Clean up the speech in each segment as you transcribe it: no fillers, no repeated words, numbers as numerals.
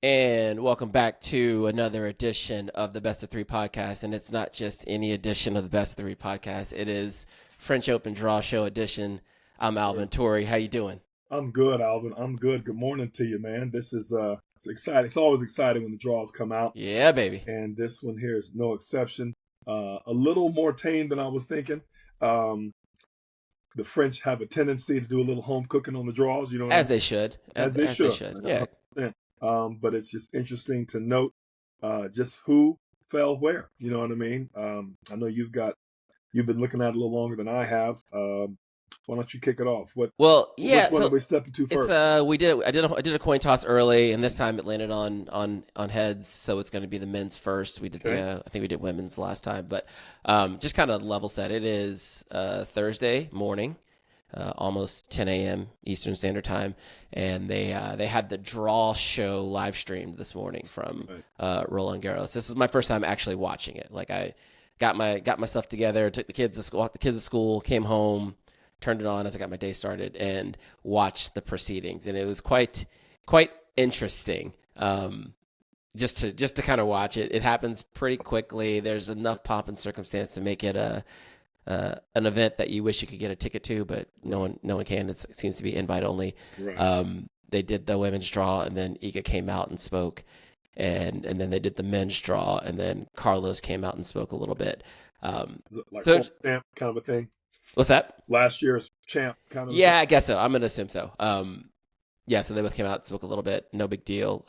And welcome back to another edition of the Best of Three podcast. And it's not just any edition of the Best of Three podcast. It is French Open Draw Show edition. I'm Alvin. Torrey, how you doing? I'm good, Alvin. I'm good. Good morning to you, man. This is it's exciting. It's always exciting when the draws come out. Yeah, baby. And this one here is no exception. A little more tame than I was thinking. The French have a tendency to do a little home cooking on the draws, you know. As they should. As they should. Yeah. But it's just interesting to note just who fell where. You know what I mean? I know you've been looking at it a little longer than I have. Why don't you kick it off? Which one are we stepping to first? I did a coin toss early, and this time it landed on heads, so it's going to be the men's first. We did I think we did women's last time, but just kind of level set. It is Thursday morning, almost 10 a.m. Eastern Standard Time, and they had the draw show live streamed this morning from Roland Garros. This is my first time actually watching it. Like I got myself together, took the kids to school, came home, turned it on as I got my day started, and watched the proceedings, and it was quite interesting. Just to kind of watch it. It happens pretty quickly. There's enough pomp and circumstance to make it an event that you wish you could get a ticket to, but no one can. It seems to be invite only. Right. They did the women's draw, and then Iga came out and spoke, and then they did the men's draw, and then Carlos came out and spoke a little bit. Like champ kind of a thing. What's that? Last year's champ kind of. Yeah, I guess so. I'm gonna assume so. So they both came out and spoke a little bit. No big deal.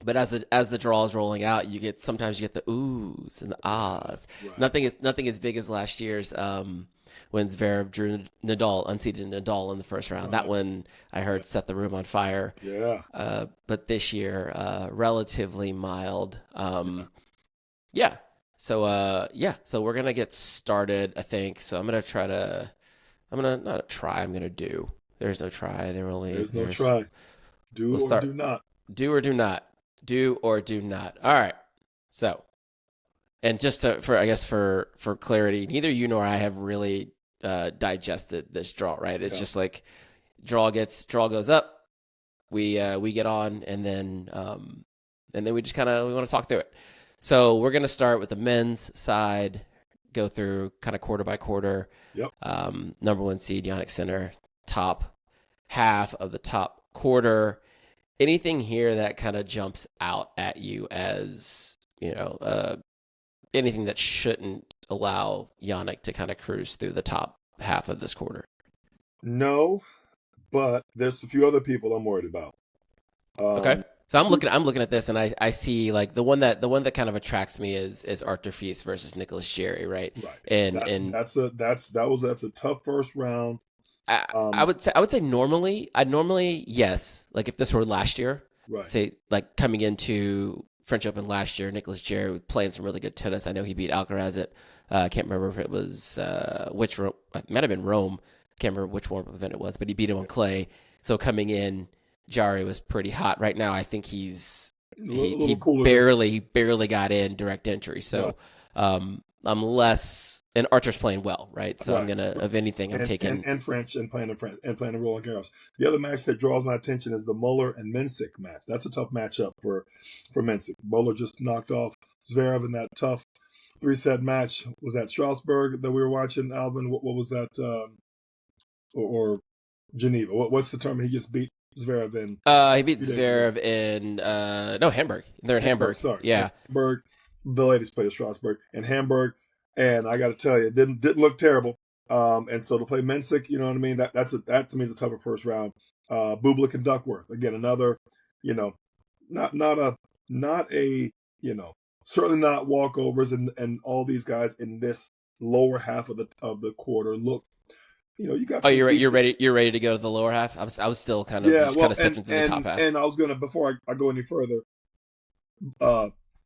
But as the draw is rolling out, sometimes you get the oohs and the ahs. Right. Nothing as big as last year's when Zverev drew unseeded Nadal in the first round. Right. That one I heard set the room on fire. Yeah. But this year, relatively mild. Yeah. So we're gonna get started, I think. So I'm gonna do. There's no try. There's no try. Do or do not. Do or do not. All right. So, and just for clarity, neither you nor I have really digested this draw, right? It's just like draw goes up, we get on, and then we just we want to talk through it. So we're gonna start with the men's side, go through kind of quarter by quarter. Yep. Number one seed Jannik Sinner, top half of the top quarter. Anything here that kind of jumps out at you as, anything that shouldn't allow Yannick to kind of cruise through the top half of this quarter? No, but there's a few other people I'm worried about. Okay. So I'm looking at this, and I see like the one that kind of attracts me is Arthur Fils versus Nicholas Jarry, right? Right. That's a tough first round. I would say normally yes. Like if this were last year, right. Say like coming into French Open last year, Nicholas Jarry was playing some really good tennis. I know he beat Alcaraz at I can't remember if it was which Rome, it might have been Rome. Can't remember which one event it was, but he beat him on clay. So coming in, Jarry was pretty hot. Right now, I think he barely got in direct entry. So unless and Archer's playing well, right? So right. If anything, I'm taking French and playing Roland Garros. The other match that draws my attention is the Muller and Mensik match. That's a tough matchup for Mensik. Muller just knocked off Zverev in that tough 3-set match. Was that Strasbourg that we were watching, Alvin? What was that? Or Geneva? What's the tournament he just beat Zverev in? He beat Zverev in Hamburg. They're in Hamburg. Sorry, yeah, Hamburg. The ladies played at Strasbourg and Hamburg. And I got to tell you, it didn't look terrible. And so to play Mensik, you know what I mean? That to me is a tougher first round. Bublik and Duckworth, again, another, certainly not walkovers, and all these guys in this lower half of the quarter look, you got. Oh, you're ready to go to the lower half. I was still kind of sifting through the top half. And I was gonna, before I go any further,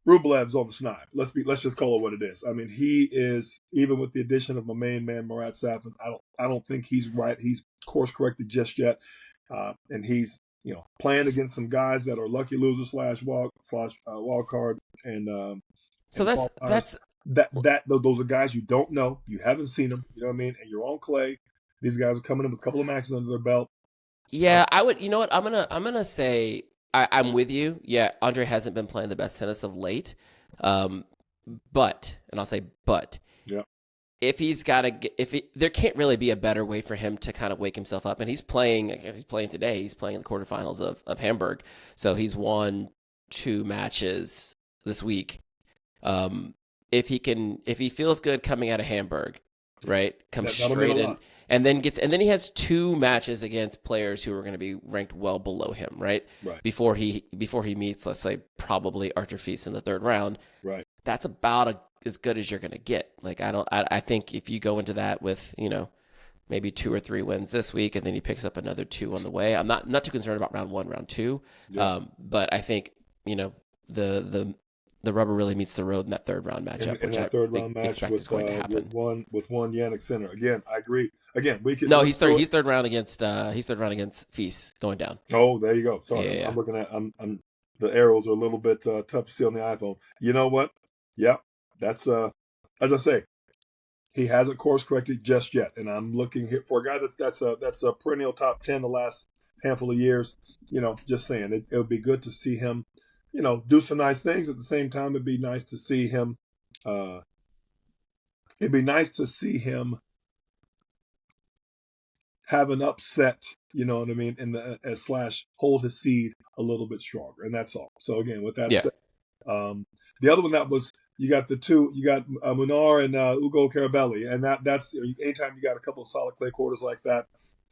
Rublev's on the snide. Let's just call it what it is. I mean, he is, even with the addition of my main man Murat Safin, I don't think he's right. He's course corrected just yet, and he's playing against some guys that are lucky losers / wild card, and so those are guys you don't know, you haven't seen them, you know what I mean, and you're on clay. These guys are coming in with a couple of matches under their belt. Yeah, I would. You know what? I'm gonna say I'm with you. Yeah, Andre hasn't been playing the best tennis of late. But, and I'll say but, Yeah. if he's got to, there can't really be a better way for him to kind of wake himself up. And he's playing, I guess he's playing today. He's playing in the quarterfinals of Hamburg. So he's won 2 matches this week. If he feels good coming out of Hamburg, right, comes straight in, and then he has 2 matches against players who are going to be ranked well below him, right? Before he meets, let's say, probably Arthur Fils in the 3rd round. Right. That's about as good as you're going to get. Like, I think if you go into that with, maybe 2 or 3 wins this week, and then he picks up another 2 on the way, I'm not too concerned about round 1, round 2. Yeah. But I think, the rubber really meets the road in that 3rd round matchup, in which that third round match expect is going to happen. with one Yannick Sinner. Again, I agree. Again, we could. No, he's third round against Fils going down. Oh, there you go. Sorry, Yeah. I'm looking at. I'm the arrows are a little bit tough to see on the iPhone. You know what? Yeah, that's as I say, he hasn't course corrected just yet, and I'm looking here for a guy that's a perennial top 10 the last handful of years. Just saying, it would be good to see him. Do some nice things. At the same time, it'd be nice to see him. It'd be nice to see him have an upset. You know what I mean? / hold his seed a little bit stronger, and that's all. So again, with that said, the other one that was you got the 2. You got Munar and Ugo Carabelli, and that's anytime you got a couple of solid clay quarters like that.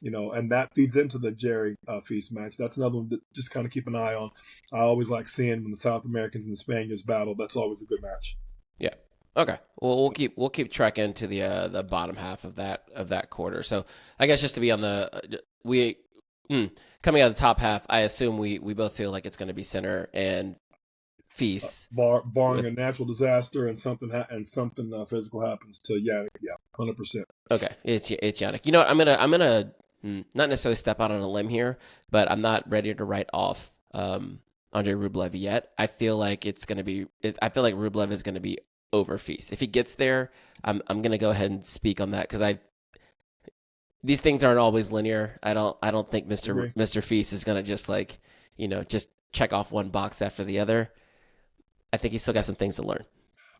And that feeds into the Jerry Fils match. That's another one to just kind of keep an eye on. I always like seeing when the South Americans and the Spaniards battle. That's always a good match. Yeah. Okay. Well, we'll keep tracking to the bottom half of that quarter. So I guess just to be on coming out of the top half, I assume we both feel like it's going to be Sinner and Fils, barring a natural disaster and something physical happens to Yannick. Yeah, 100%. Okay, it's Yannick. You know what? I'm gonna not necessarily step out on a limb here, but I'm not ready to write off Andrei Rublev yet. I feel like Rublev is going to be over Fils. If he gets there, I'm going to go ahead and speak on that because these things aren't always linear. I don't think Mr. Fils is going to just check off one box after the other. I think he's still got some things to learn.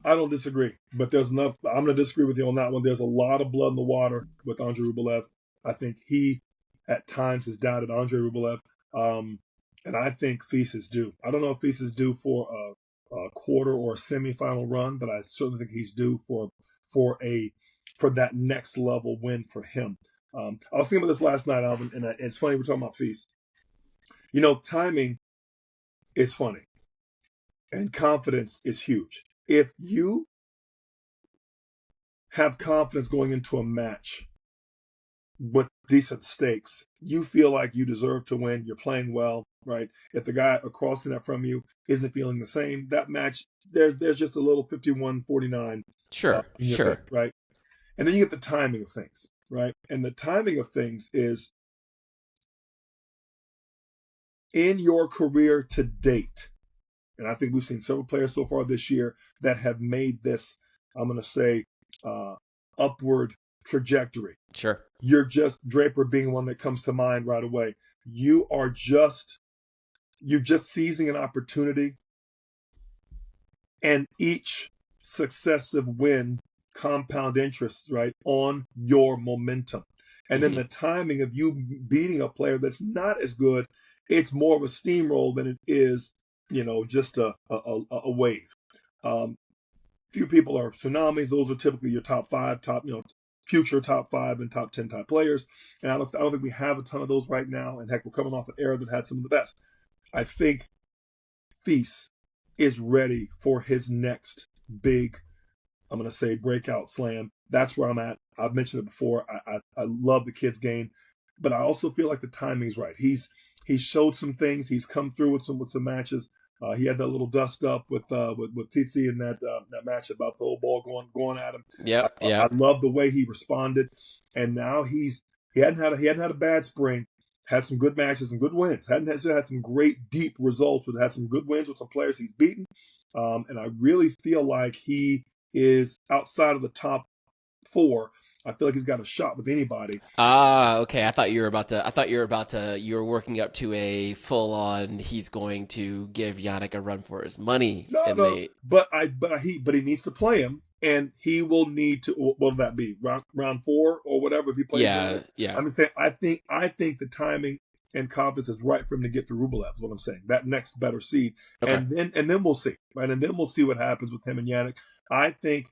I don't disagree, but there's enough. I'm going to disagree with you on that one. There's a lot of blood in the water with Andrei Rublev. I think he, at times, has doubted Andrei Rublev, and I think Fils is due. I don't know if Fils is due for a quarter or a semifinal run, but I certainly think he's due for that next level win for him. I was thinking about this last night, Alvin, and it's funny we're talking about Fils. Timing is funny, and confidence is huge. If you have confidence going into a match with decent stakes, you feel like you deserve to win, you're playing well, right? If the guy across the net from you isn't feeling the same, that match, there's just a little 51-49. Sure. Thing, right? And then you get the timing of things, right? And the timing of things is in your career to date. And I think we've seen several players so far this year that have made this, I'm going to say, upward trajectory. Sure. You're just, Draper being one that comes to mind right away. You're just seizing an opportunity, and each successive win compound interest, right, on your momentum. And then the timing of you beating a player that's not as good, it's more of a steamroll than it is, just a wave. Few people are tsunamis. Those are typically your top 5, future top 5 and top 10 type players. And I don't think we have a ton of those right now. And heck, we're coming off an era that had some of the best. I think Fils is ready for his next big, I'm going to say, breakout slam. That's where I'm at. I've mentioned it before. I love the kid's game, but I also feel like the timing's right. He's showed some things. He's come through with some matches. He had that little dust up with Tsitsi in that match about the whole ball going at him. Yeah, I love the way he responded, and now he hadn't had a bad spring. Had some good matches, some good wins. Had some great deep results, but had some good wins with some players he's beaten. And I really feel like he is outside of the top 4. I feel like he's got a shot with anybody. Okay. You were working up to a full on, he's going to give Yannick a run for his money. No. But he needs to play him, and he will need to. What will that be? Round 4 or whatever if he plays. Yeah. I'm just saying. I think the timing and confidence is right for him to get to Rublev. Is what I'm saying. That next better seed, Okay. and then we'll see, right? And then we'll see what happens with him and Yannick. I think,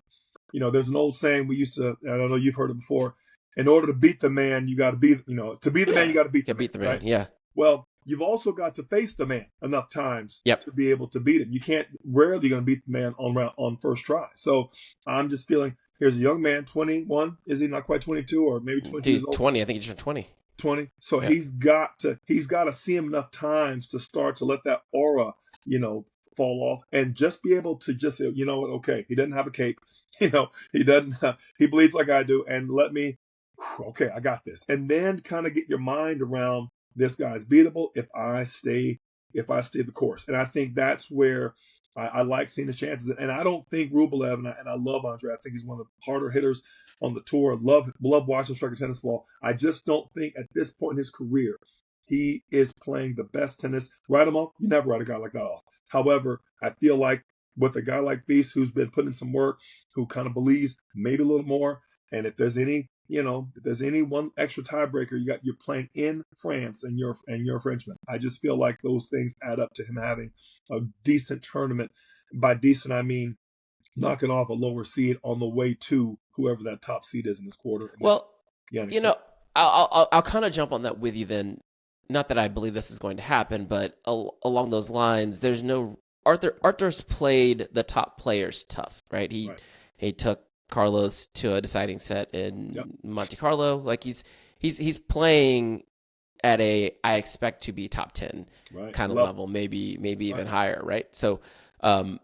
there's an old saying we used to. I don't know, you've heard it before. In order to beat the man, you got to be. To be the man, you got to beat the man. Beat the man. Right? Yeah. Well, you've also got to face the man enough times Yep. to be able to beat him. You can't. Rarely going to beat the man on first try. So I'm just feeling. Here's a young man, 21. Is he not quite 22 or maybe 22? He's 20. I think he's just 20. 20. So he's got to see him enough times to start to let that aura, fall off, and just be able to just say, you know what? Okay, he doesn't have a cape. He doesn't. He bleeds like I do, and let me. Okay, I got this. And then kind of get your mind around this guy's beatable if I stay the course. And I think that's where I like seeing the chances. And I don't think Rublev, and I love Andre. I think he's one of the harder hitters on the tour. Love watching striker tennis ball. I just don't think at this point in his career he is playing the best tennis. Write him off. You never write a guy like that off. However, I feel like with a guy like Feast who's been putting in some work, who kind of believes maybe a little more, and if there's any one extra tiebreaker, you're playing in France and you're a Frenchman. I just feel like those things add up to him having a decent tournament. By decent, I mean knocking off a lower seed on the way to whoever that top seed is in this quarter. Well, I'll kind of jump on that with you then. Not that I believe this is going to happen, but along those lines, there's no Arthur's played the top players tough, right? He took Carlos to a deciding set in Monte Carlo. Like he's playing at a I expect to be top 10 kind of level, maybe even higher, right? So I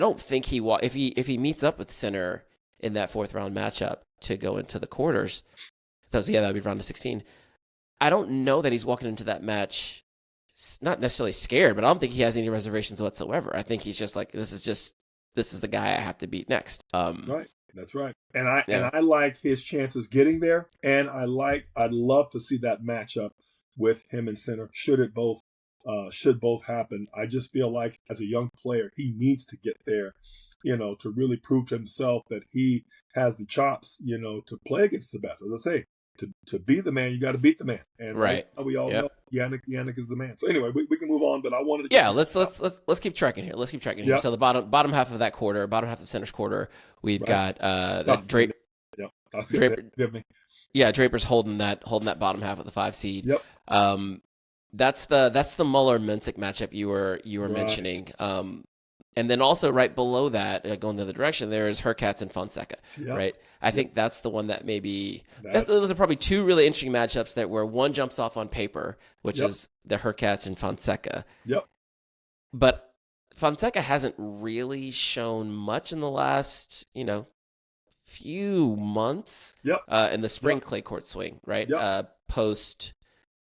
don't think if he meets up with Sinner in that 4th round matchup to go into the quarters, that'd be round of 16. I don't know that he's walking into that match not necessarily scared, but I don't think he has any reservations whatsoever. I think he's just like, this is the guy I have to beat next. Right. That's right. And I like his chances getting there. And I'd love to see that matchup with him and Sinner. Should both happen. I just feel like as a young player, he needs to get there, to really prove to himself that he has the chops, to play against the best. As I say, to be the man, you got to beat the man. And we all know Yannick is the man. So anyway, we can move on, but I wanted to let's keep tracking here. Yep. So the bottom half of that quarter, bottom half of the center's quarter, we've got that Draper. Yep. I'll see Draper. Give me. Yeah, Draper's holding that bottom half of the 5 seed. Yep. That's the Muller Mensik matchup you were mentioning. And then also right below that, going the other direction, there is Hurkacz and Fonseca, right? I think that's the one that maybe those are probably 2 really interesting matchups where one jumps off on paper, which is the Hurkacz and Fonseca. Yep. But Fonseca hasn't really shown much in the last, few months. Yep. In the spring clay court swing, right? Yep. Post,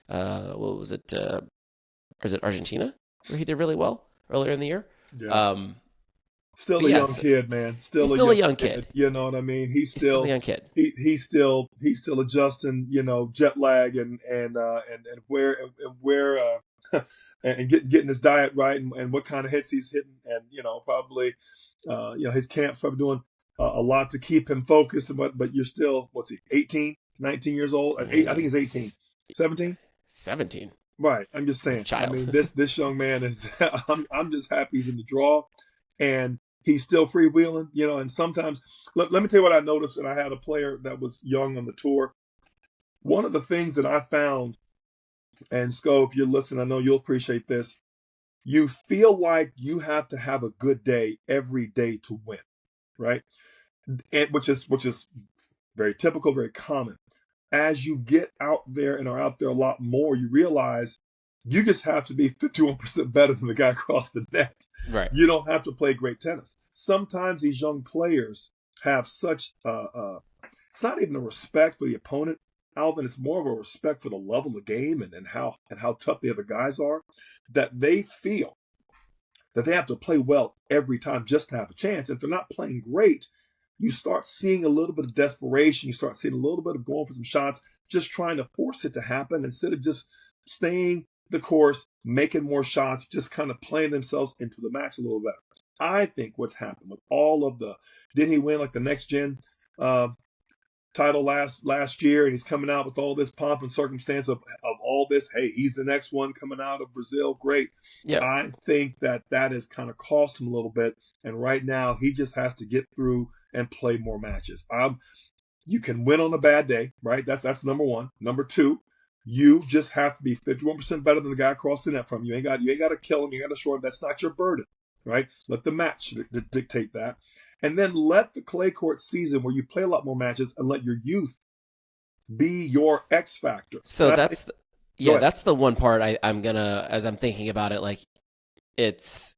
what was it? Or is it Argentina where he did really well earlier in the year? Yeah. Still a young kid, man. Still a young kid. You know what I mean? He's still a young kid. He's still adjusting, jet lag and where and getting his diet right and what kind of hits he's hitting, and probably his camp's probably doing a lot to keep him focused. But you're still, what's he, 18, 19 years old? I think he's 18, 17. 17. Right. I'm just saying. Child. I mean, this young man is. I'm just happy he's in the draw, and he's still freewheeling. And sometimes, let me tell you what I noticed. And I had a player that was young on the tour. One of the things that I found, and Sco, if you're listening, I know you'll appreciate this. You feel like you have to have a good day every day to win, right? And which is very typical, very common. As you get out there and are out there a lot more, you realize you just have to be 51% better than the guy across the net. Right. You don't have to play great tennis. Sometimes these young players have such it's not even a respect for the opponent, Alvin. It's more of a respect for the level of game and how tough the other guys are, that they feel that they have to play well every time just to have a chance. If they're not playing great, you start seeing a little bit of desperation. You start seeing a little bit of going for some shots, just trying to force it to happen instead of just staying the course, making more shots, just kind of playing themselves into the match a little better. I think what's happened with all of did he win like the next gen title last year, and he's coming out with all this pomp and circumstance of all this. Hey, he's the next one coming out of Brazil. Great. Yeah. I think that has kind of cost him a little bit, and right now he just has to get through and play more matches. You can win on a bad day, right? That's number one. Number two, you just have to be 51% better than the guy across the net from you. You ain't got to kill him. You got to show him that's not your burden, right? Let the match dictate that. And then let the clay court season where you play a lot more matches and let your youth be your X factor. So that's the one part I'm gonna, as I'm thinking about it, like it's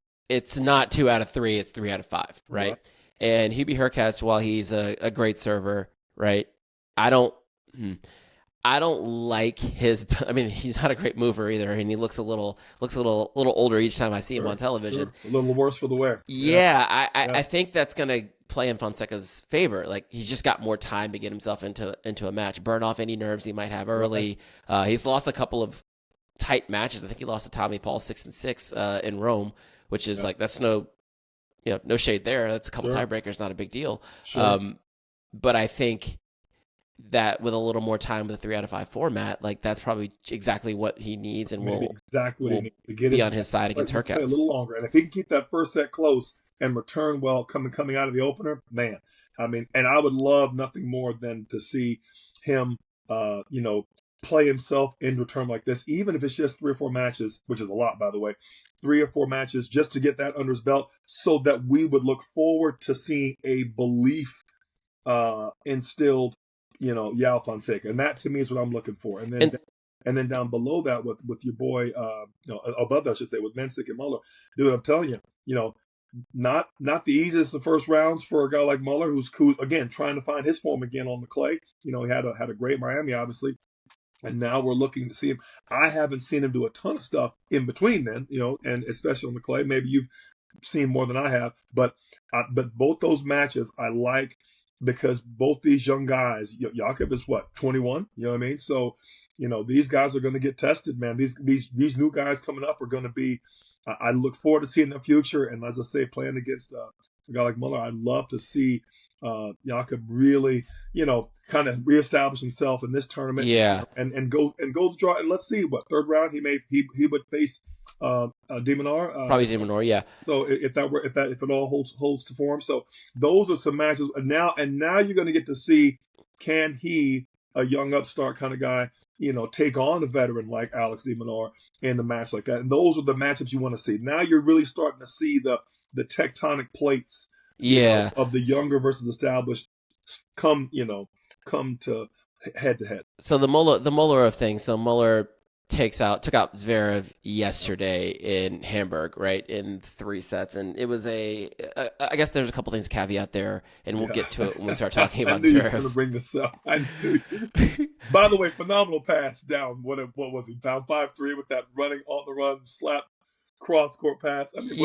not 2 out of 3, it's 3 out of 5, right? And Hubie Hurkacz, while he's a great server, right? I don't like his. I mean, he's not a great mover either, and he looks a little older each time I see him on television. A little worse for the wear. Yeah, I think that's gonna play in Fonseca's favor. Like he's just got more time to get himself into a match, burn off any nerves he might have early. He's lost a couple of tight matches. I think he lost to Tommy Paul 6-6 in Rome, which is like that's no shade there. That's a couple tiebreakers, not a big deal. Sure. But I think that with a little more time with a 3 out of 5 format, like that's probably exactly what he needs, and will be on his side against Hurkacz. A little longer, and if he can keep that first set close and return well coming out of the opener, man. I mean, and I would love nothing more than to see him, play himself in return like this, even if it's just 3 or 4 matches, which is a lot, by the way, 3 or 4 matches just to get that under his belt, so that we would look forward to seeing a belief instilled. Yao Fonseca, and that to me is what I'm looking for. And then down below that with your boy, above that I should say, with Mensik and Muller, dude, I'm telling you, not the easiest of first rounds for a guy like Muller, who's again trying to find his form again on the clay. He had a great Miami, obviously, and now we're looking to see him. I haven't seen him do a ton of stuff in between then, and especially on the clay. Maybe you've seen more than I have, but both those matches I like. Because both these young guys, Jakob is 21, you know what I mean? So, these guys are going to get tested, man. These new guys coming up are going to be, I look forward to seeing the future. And as I say, playing against a guy like Muller, I'd love to see Jakob really, kind of reestablish himself in this tournament. Yeah. And go to draw. And let's see what third round he would face De Minaur. Probably De Minaur, yeah. So if it all holds to form, so those are some matches. And now you're going to get to see, can he, a young upstart kind of guy, take on a veteran like Alex De Minaur in the match like that. And those are the matchups you want to see. Now you're really starting to see the tectonic plates, of the younger versus established come to head to head. So the Muller of things. So Muller took out Zverev yesterday in Hamburg, right, in 3 sets, and it was I guess there's a couple things caveat there, and we'll get to it when we start talking about Zverev. I knew you were going to bring this up. I knew you. By the way, phenomenal pass down. What was he? Down 5-3 with that running on the run slap cross court pass. I mean,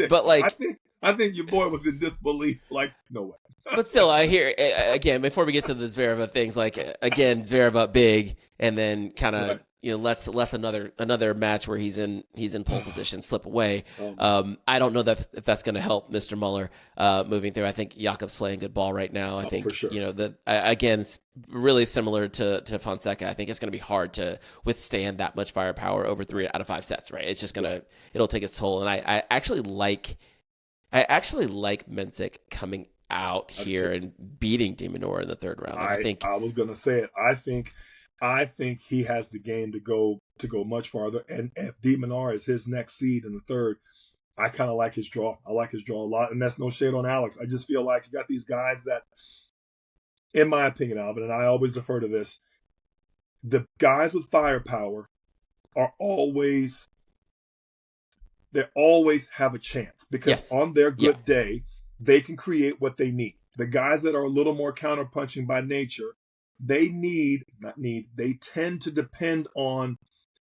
but like I think your boy was in disbelief. Like, no way. But still, I hear again before we get to the Zverev things. Like again, Zverev up big, and then kind of lets another match where he's in pole position slip away. I don't know if that's going to help Mr. Muller moving through. I think Jakob's playing good ball right now. I think for sure. Again, it's really similar to Fonseca. I think it's going to be hard to withstand that much firepower over 3 out of 5 sets. Right? It's just it'll take its toll. And I actually like Mensik coming out here and beating De Minaur in the 3rd round. I was going to say it. I think he has the game to go much farther. And if De Minaur is his next seed in the 3rd, I kind of like his draw. I like his draw a lot, and that's no shade on Alex. I just feel like you got these guys that, in my opinion, Alvin, and I always defer to this, the guys with firepower always have a chance because on their good day, they can create what they need. The guys that are a little more counterpunching by nature, they tend to depend on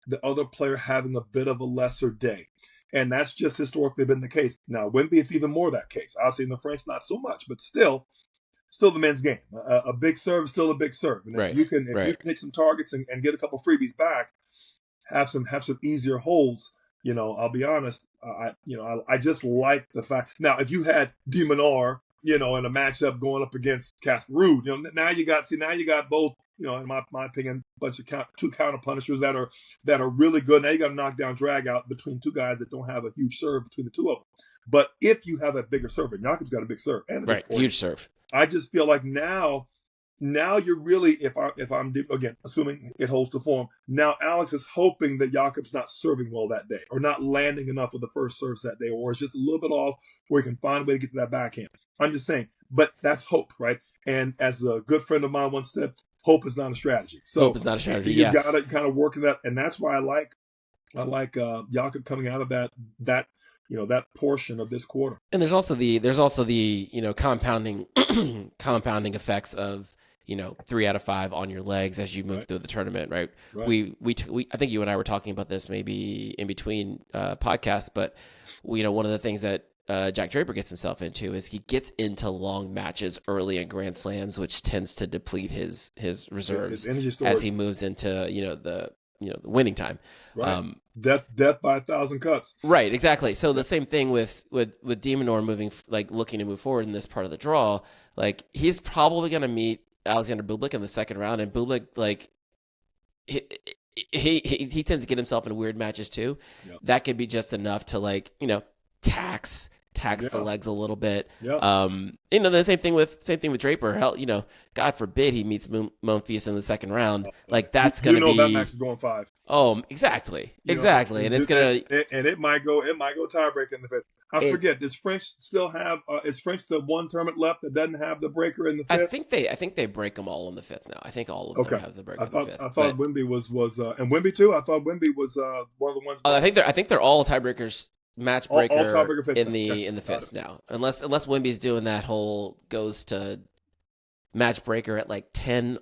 the other player having a bit of a lesser day. And that's just historically been the case. Now, Wemby, it's even more that case. Obviously, in the French, not so much, but still the men's game. A big serve is still a big serve. And if you can hit some targets and get a couple freebies back, have some easier holds, I'll be honest. I just like the fact. Now, if you had De Minaur, in a matchup going up against Casper Ruud, now you got both, in my opinion, bunch of two counter punishers that are really good. Now you got a knockdown drag out between two guys that don't have a huge serve between the two of them. But if you have a bigger serve, and Jakob's got a big serve and a big huge serve. I just feel like now you're really, if I'm again assuming it holds to form, now Alex is hoping that Jakob's not serving well that day, or not landing enough with the first serves that day, or it's just a little bit off where he can find a way to get to that backhand. I'm just saying, but that's hope, right? And as a good friend of mine once said, hope is not a strategy. So hope is not a strategy. You gotta kind of work in that, and that's why I like Jakob coming out of that that portion of this quarter. And there's also the compounding effects of 3 out of 5 on your legs as you move through the tournament, right? We I think you and I were talking about this maybe in between podcasts, but one of the things that Jack Draper gets himself into is he gets into long matches early in Grand Slams, which tends to deplete his reserves as he moves into the winning time. Right. Death by 1,000 cuts. Right, exactly. So the same thing with De Minaur looking to move forward in this part of the draw. Like, he's probably going to meet Alexander Bublik in the second round, and Bublik, he tends to get himself in weird matches too. Yep. That could be just enough to tax the legs a little bit. Yep. The same thing with Draper. Hell, God forbid he meets Monfils in the second round. That's going to be. That match is going 5. Oh, exactly. And it's gonna. And it might go tiebreaker in the fifth. I forget. Does French still have? Is French the one tournament left that doesn't have the breaker in the fifth? I think they break them all in the fifth now. I think all of them have the breaker in the fifth. I thought Wemby was and Wemby too. I thought Wemby was one of the ones. I think they're all tiebreakers. Match breaker all tiebreaker in the fifth now, unless Wemby's doing that whole goes to match breaker at 10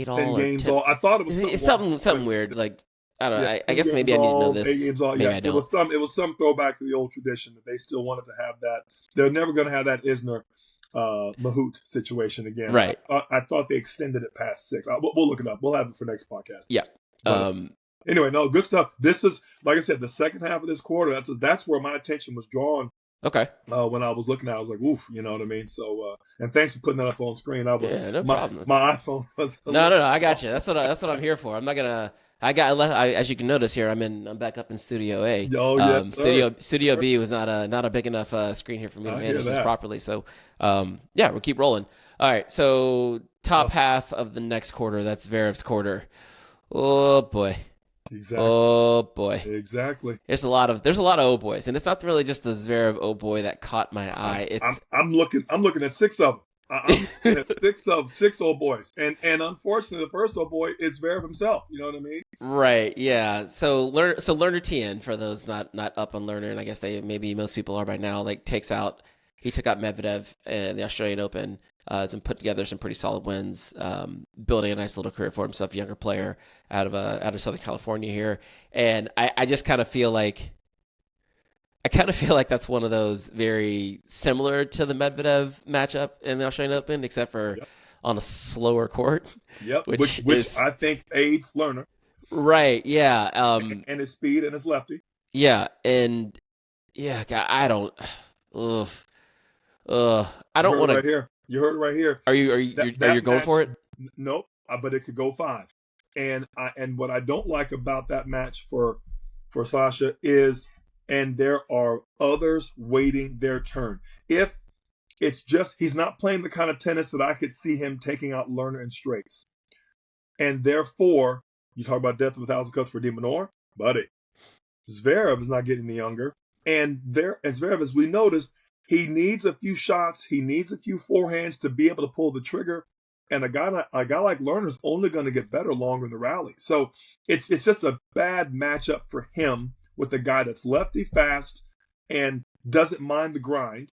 all games 10, all. I thought it was something weird. I don't know. I guess maybe I need to know this. 8 games all. Maybe I don't. It was some throwback to the old tradition that they still wanted to have that. They're never going to have that Isner Mahut situation again. Right. I thought they extended it past 6. We'll look it up. We'll have it for next podcast. Yeah. Anyway, no, good stuff. This is, like I said, the second half of this quarter. That's where my attention was drawn. Okay. When I was looking at it, I was like, oof, you know what I mean? So, and thanks for putting that up on screen. No problem. My iPhone was. No, I got you. That's what I'm here for. I'm not gonna. As you can notice here, I'm back up in Studio A. Oh yeah. Studio B was not a big enough screen here for me to manage this properly. So, we'll keep rolling. All right. So top half of the next quarter. That's Zverev's quarter. Oh boy. Exactly. Oh boy. Exactly. There's a lot of oh boys, and it's not really just the Zverev oh boy that caught my eye. I'm looking at 6 of them. I'm looking at 6 old boys, and unfortunately, the first old boy is Zverev himself. You know what I mean? Right. Yeah. So Lerner Tien, for those not up on Lerner, and I guess maybe most people are by now. He took out Medvedev in the Australian Open. And put together some pretty solid wins, building a nice little career for himself, younger player out of Southern California here. And I just kind of feel like that's one of those very similar to the Medvedev matchup in the Australian Open, except for on a slower court. Yep, which I think aids Lerner. Right. Yeah. And his speed and his lefty. Yeah, and I don't. I don't want to. Right here. You heard it right here. Are you going for it? Nope. But it could go 5. And what I don't like about that match for Sasha is, and there are others waiting their turn. If it's just he's not playing the kind of tennis that I could see him taking out Lerner in straights, and therefore you talk about death of 1,000 cuts for De Minaur, buddy. Zverev is not getting any younger, and Zverev, as we noticed. He needs a few shots. He needs a few forehands to be able to pull the trigger. And a guy like Lerner is only going to get better longer in the rally. So it's just a bad matchup for him with a guy that's lefty fast and doesn't mind the grind.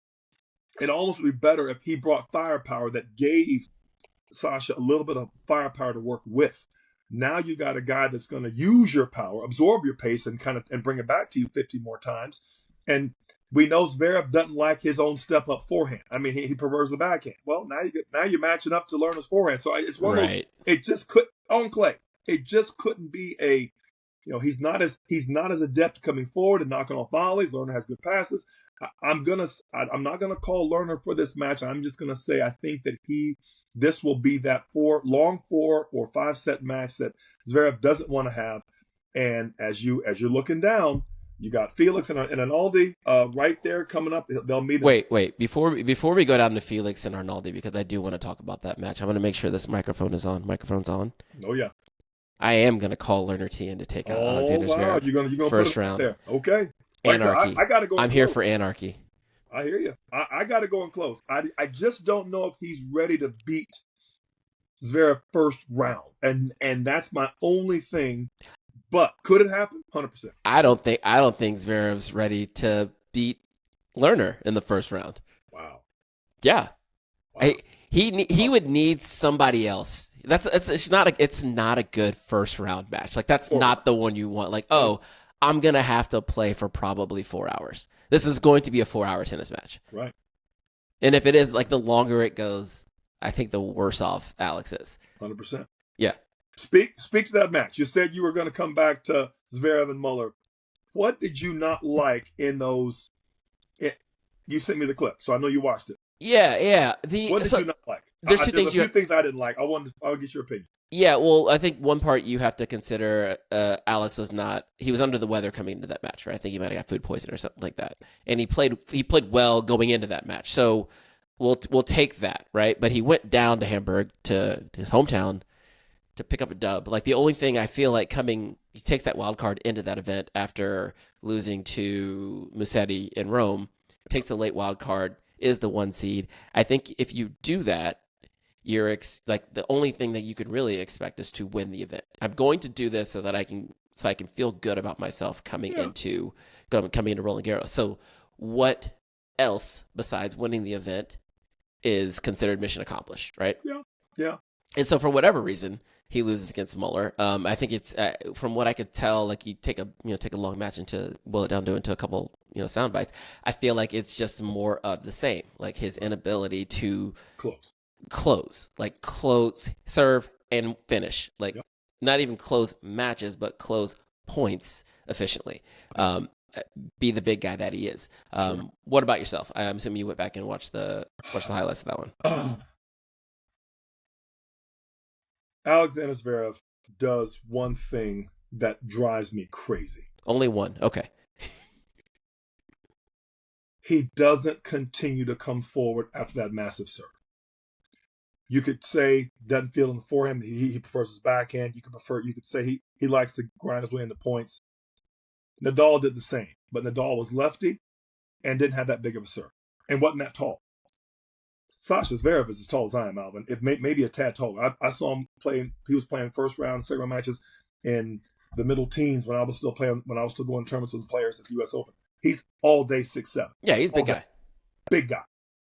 It almost would be better if he brought firepower that gave Sasha a little bit of firepower to work with. Now you got a guy that's going to use your power, absorb your pace, and bring it back to you 50 more times. And we know Zverev doesn't like his own step up forehand. I mean, he prefers the backhand. Well, now you're matching up to Lerner's forehand. So it's one of those. It just couldn't on clay. It just couldn't be a. He's not as adept coming forward and knocking off volleys. Lerner has good passes. I'm not gonna call Lerner for this match. I'm just gonna say I think that this will be that 4 or 5 set match that Zverev doesn't want to have. And as you're looking down, you got Felix and Arnaldi right there coming up. They'll meet. Wait. Before we go down to Felix and Arnaldi, because I do want to talk about that match. I want to make sure this microphone is on. Microphone's on. Oh yeah. I am gonna call Lerner Tien to take out Alexander Zverev. You're gonna first put it round. There. Okay. Anarchy. I gotta go. I'm here for anarchy. I hear you. I got to go in close. I just don't know if he's ready to beat Zverev first round, and that's my only thing. But could it happen? 100%. I don't think Zverev's ready to beat Lerner in the first round. Wow. Yeah. Wow. He would need somebody else. It's not a good first round match. Like that's not the one you want. Like, I'm going to have to play for probably 4 hours. This is going to be a 4-hour tennis match. Right. And if it is, like, the longer it goes, I think the worse off Alex is. 100%. Yeah. Speak to that match. You said you were going to come back to Zverev and Muller. What did you not like in those? You sent me the clip, so I know you watched it. Yeah. What did you not like? There's a few things I didn't like. I'll get your opinion. Yeah, well, I think one part you have to consider, Alex he was under the weather coming into that match, right? I think he might have got food poisoning or something like that. And he played well going into that match. So we'll take that, right? But he went down to Hamburg, to his hometown, to pick up a dub. Like the only thing I feel like he takes that wild card into that event after losing to Musetti in Rome, takes the late wild card, is the 1 seed. I think if you do that, you're the only thing that you could really expect is to win the event. I'm going to do this so that I can feel good about myself coming into Roland Garros. So what else besides winning the event is considered mission accomplished, right? Yeah. And so for whatever reason, he loses against Muller. I think it's from what I could tell, like you take a long match and boil it down into a couple sound bites. I feel like it's just more of the same, like his inability to close, serve and finish, not even close matches, but close points efficiently. Be the big guy that he is. Sure. What about yourself? I'm assuming you went back and watched the highlights of that one. Alexander Zverev does one thing that drives me crazy. Only one. Okay. He doesn't continue to come forward after that massive serve. You could say doesn't feel in the forehand. He prefers his backhand. You could say he likes to grind his way into points. Nadal did the same, but Nadal was lefty and didn't have that big of a serve and wasn't that tall. Sasha Zverev is as tall as I am, Alvin. It maybe a tad taller. I saw him playing. He was playing first round, second round matches in the middle teens when I was still going to tournaments with the players at the U.S. Open. He's all day 6'7". Yeah, he's a big guy. Big guy,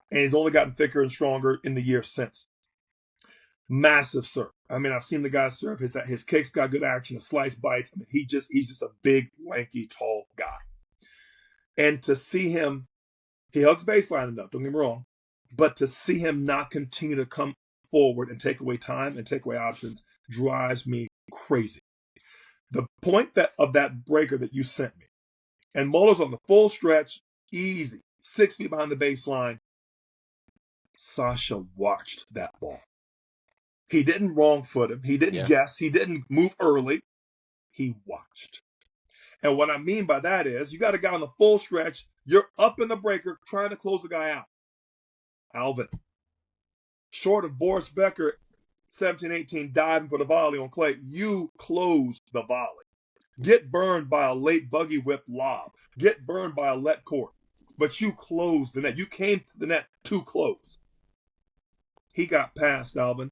and he's only gotten thicker and stronger in the years since. Massive serve. I mean, I've seen the guy serve. His kick's got good action. His slice bites. I mean, he's just a big, lanky, tall guy. And to see him, he hugs baseline enough. Don't get me wrong. But to see him not continue to come forward and take away time and take away options drives me crazy. The point of that breaker that you sent me, and Muller's on the full stretch, easy, 6 feet behind the baseline. Sasha watched that ball. He didn't wrong foot him. He didn't guess. He didn't move early. He watched. And what I mean by that is you got a guy on the full stretch. You're up in the breaker trying to close the guy out. Alvin, short of Boris Becker, 17-18, diving for the volley on clay, you close the volley. Get burned by a late buggy whip lob. Get burned by a let court. But you closed the net. You came to the net too close. He got past, Alvin,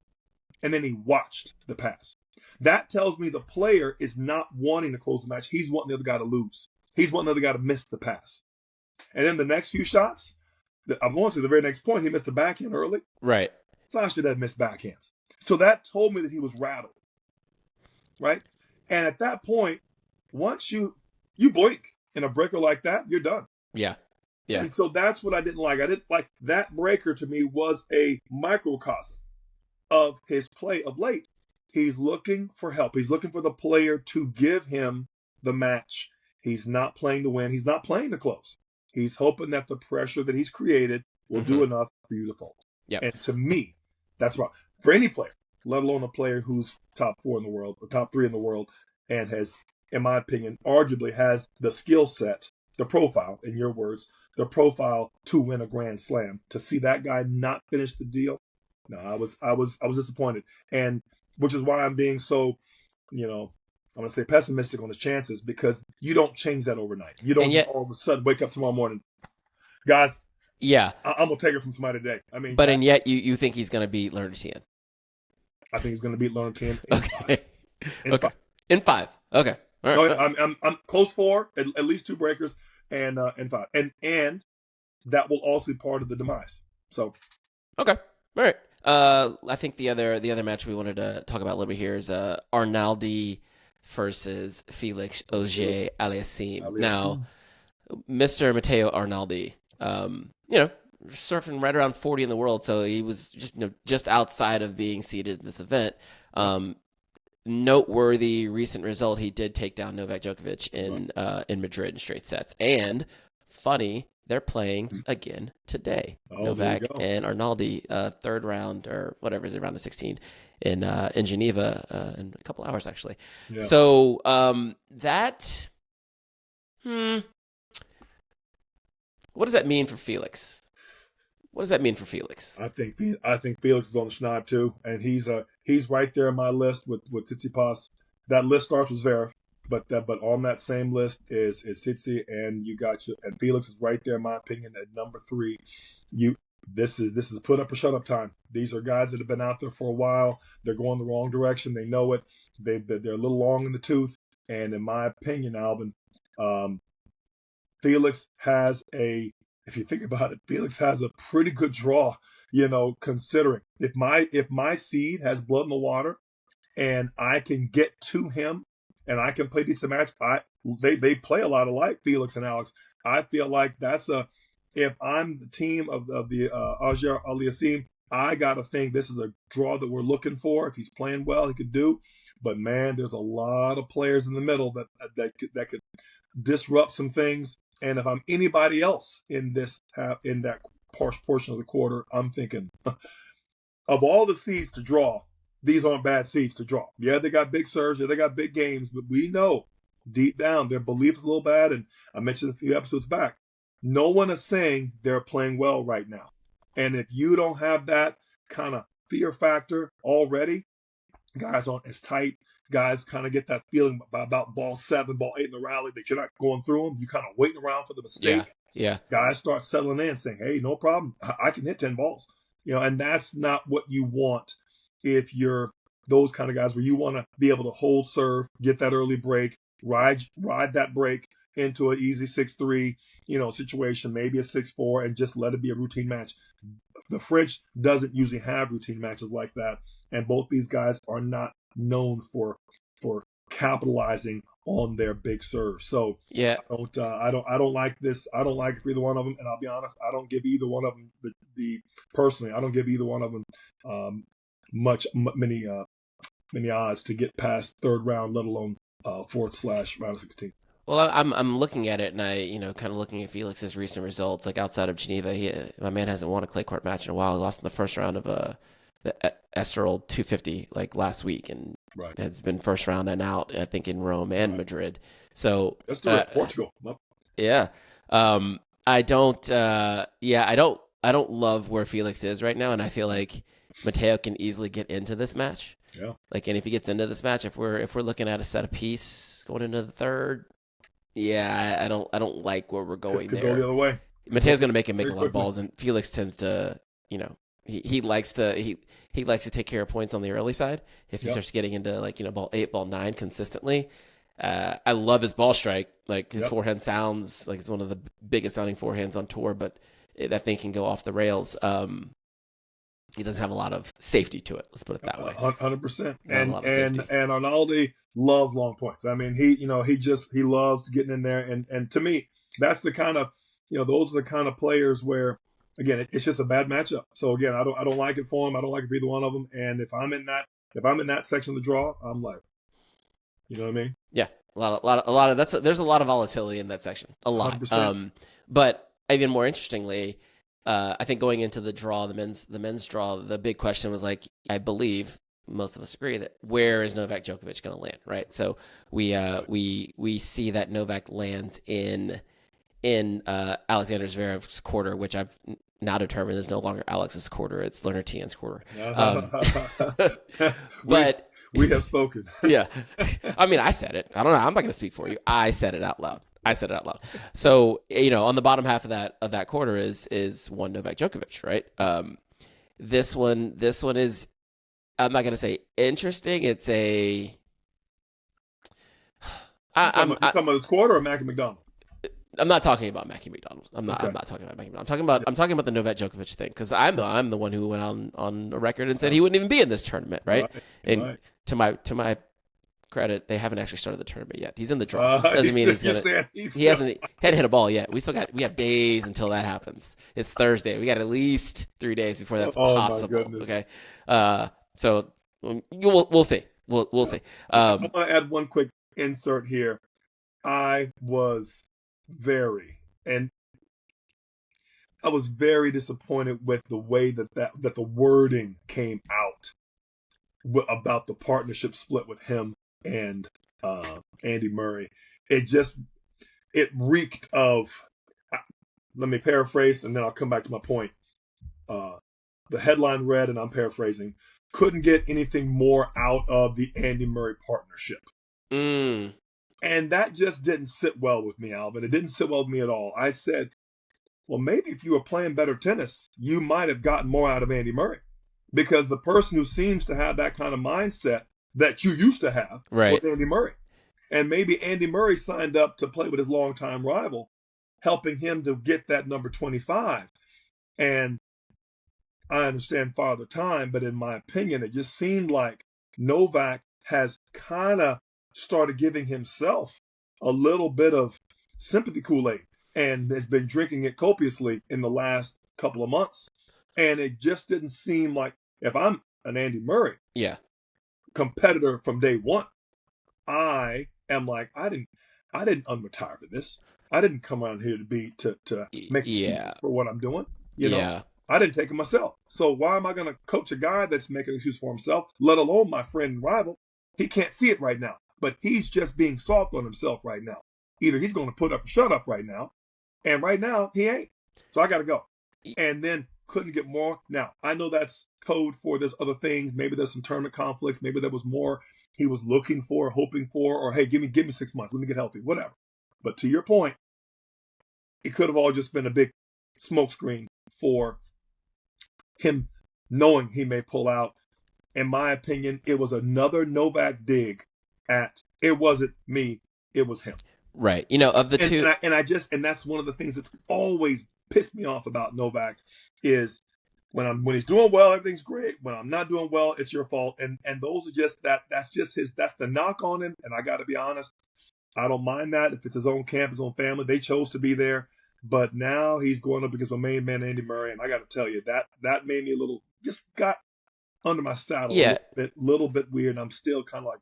and then he watched the pass. That tells me the player is not wanting to close the match. He's wanting the other guy to lose. He's wanting the other guy to miss the pass. And then the next few shots, I'm going to the very next point, he missed the backhand early. Right. Sasha doesn't miss backhands. So that told me that he was rattled. right? And at that point, once you blink in a breaker like that, you're done. Yeah. Yeah. And so that's what I didn't like. I didn't like that breaker. To me, was a microcosm of his play of late. He's looking for help. He's looking for the player to give him the match. He's not playing to win. He's not playing to close. He's hoping that the pressure that he's created will do enough for you to fold. Yep. And to me, that's wrong. For any player, let alone a player who's top 4 in the world or top 3 in the world and has, in my opinion, arguably has the skill set, the profile, in your words, the profile to win a Grand Slam. To see that guy not finish the deal, no, I was disappointed. And which is why I'm being so, I'm going to say pessimistic on his chances, because you don't change that overnight. You don't all of a sudden wake up tomorrow morning, guys. Yeah, I'm going to take it from somebody today. I mean, but and yet you think he's going to beat Lerner Tien? I think he's going to beat Lerner Tien. In 5. Okay. All right. I'm close 4, at least 2 breakers, and 5, and that will also be part of the demise. So, okay, all right. I think the other match we wanted to talk about a little bit here is Arnaldi versus Felix Auger-Aliassime. Now, Mr. Matteo Arnaldi, surfing right around 40 in the world, so he was just outside of being seeded in this event. Noteworthy recent result, he did take down Novak Djokovic in Madrid in straight sets. And funny, they're playing again today. Novak and Arnaldi, third round or whatever is it, round of 16 in Geneva in a couple hours actually. Yeah. So that what does that mean for Felix? What does that mean for Felix? I think Felix is on the schneid too, and he's right there on my list with Tsitsipas. That list starts with Zverev, but on that same list is Tsitsi, and and Felix is right there in my opinion at number 3. This is put up or shut up time. These are guys that have been out there for a while. They're going the wrong direction. They know it. They're a little long in the tooth, and in my opinion, Alvin, Felix has if you think about it, Felix has a pretty good draw, considering if my seed has blood in the water and I can get to him and I can play decent match, they play a lot alike, Felix and Alex. I feel like if I'm the team of the Auger-Aliassime, I got to think this is a draw that we're looking for. If he's playing well, he could do. But man, there's a lot of players in the middle that could disrupt some things. And if I'm anybody else in that portion of the quarter, I'm thinking of all the seeds to draw, these aren't bad seeds to draw. Yeah, they got big serves, yeah, they got big games, but we know deep down their belief is a little bad. And I mentioned a few episodes back, no one is saying they're playing well right now. And if you don't have that kind of fear factor already, guys aren't as tight. Guys kind of get that feeling about ball 7, ball 8 in the rally that you're not going through them. You're kind of waiting around for the mistake. Yeah. Guys start settling in saying, hey, no problem. I can hit 10 balls. And that's not what you want if you're those kind of guys where you want to be able to hold serve, get that early break, ride that break into an easy 6-3, situation, maybe a 6-4, and just let it be a routine match. The French doesn't usually have routine matches like that. And both these guys are not known for capitalizing on their big serve. So yeah, I don't like this. I don't like it for either one of them. And I'll be honest, I don't give either one of them personally. I don't give either one of them many odds to get past third round, let alone /round of 16. Well, I'm looking at it, and I kind of looking at Felix's recent results. Like outside of Geneva, my man hasn't won a clay court match in a while. He lost in the first round of the Estoril 250 like last week, and has been first round and out, I think, in Rome and Madrid. So that's Portugal. Yeah, I don't love where Felix is right now, and I feel like Matteo can easily get into this match. Yeah, and if he gets into this match, if we're looking at a set apiece going into the third, I don't like where we're going could there. Go the other way. Mateo's going to make him make a lot of balls, and Felix tends to, he likes to take care of points on the early side. If he starts getting into ball 8, ball 9 consistently, I love his ball strike. Like his forehand sounds like it's one of the biggest sounding forehands on tour, but that thing can go off the rails. he doesn't have a lot of safety to it. Let's put it that way. 100%. Not a And lot of safety. Arnaldi loves long points. I mean, he loves getting in there. And to me, that's the kind of, those are the kind of players where, again, it's just a bad matchup. So again, I don't like it for him. I don't like it for either one of them. And if I'm in that section of the draw, I'm like, you know what I mean? Yeah, a lot of there's a lot of volatility in that section, a lot. 100%. But even more interestingly, I think going into the draw, the men's draw, the big question was like, I believe most of us agree that where is Novak Djokovic going to land, right? So we see that Novak lands in Alexander Zverev's quarter, which I've now determined is no longer Alex's quarter; it's Lerner Tien's quarter. But we have spoken. Yeah, I mean, I said it. I don't know. I'm not going to speak for you. I said it out loud. So on the bottom half of that quarter is one Novak Djokovic, right? This one is, I'm not going to say interesting. It's I'm talking about this quarter or Mackie McDonald. I'm not talking about Mackie McDonald. I'm not talking about Mackie McDonald. I'm talking about the Novak Djokovic thing, because I'm the one who went on a record and said he wouldn't even be in this tournament, right? And to my credit, they haven't actually started the tournament yet. He's in the draw. Doesn't mean he's gonna. He hadn't hit a ball yet. We have days until that happens. It's Thursday. We got at least 3 days before that's possible. Okay, so we'll see. We'll see. I want to add one quick insert here. I was very disappointed with the way that the wording came out about the partnership split with him and Andy Murray. It reeked of, let me paraphrase and then I'll come back to my point. The headline read, and I'm paraphrasing, couldn't get anything more out of the Andy Murray partnership. And that just didn't sit well with me, Alvin. It didn't sit well with me at all. I said, well, maybe if you were playing better tennis, you might have gotten more out of Andy Murray. Because the person who seems to have that kind of mindset that you used to have was Andy Murray. And maybe Andy Murray signed up to play with his longtime rival, helping him to get that number 25. And I understand Father Time, but in my opinion, it just seemed like Novak has kind of started giving himself a little bit of sympathy Kool-Aid and has been drinking it copiously in the last couple of months. And it just didn't seem like, if I'm an Andy Murray competitor from day one, I am like, I didn't unretire for this. I didn't come around here to make excuses for what I'm doing. You know, I didn't take it myself. So why am I going to coach a guy that's making an excuse for himself, let alone my friend and rival? He can't see it right now, but he's just being soft on himself right now. Either he's going to put up or shut up right now, and right now he ain't. So I got to go. And then couldn't get more. Now, I know that's code for there's other things. Maybe there's some tournament conflicts. Maybe there was more he was looking for, hoping for, or hey, give me 6 months. Let me get healthy, whatever. But to your point, it could have all just been a big smokescreen for him knowing he may pull out. In my opinion, it was another Novak dig at, it wasn't me, it was him. Right. You know, of the two. And that's one of the things that's always pissed me off about Novak is when he's doing well, everything's great. When I'm not doing well, it's your fault. And those are just that's the knock on him. And I got to be honest, I don't mind that. If it's his own camp, his own family, they chose to be there. But now he's going up against my main man, Andy Murray. And I got to tell you, that made me a little, just got under my saddle a little bit weird. And I'm still kind of like,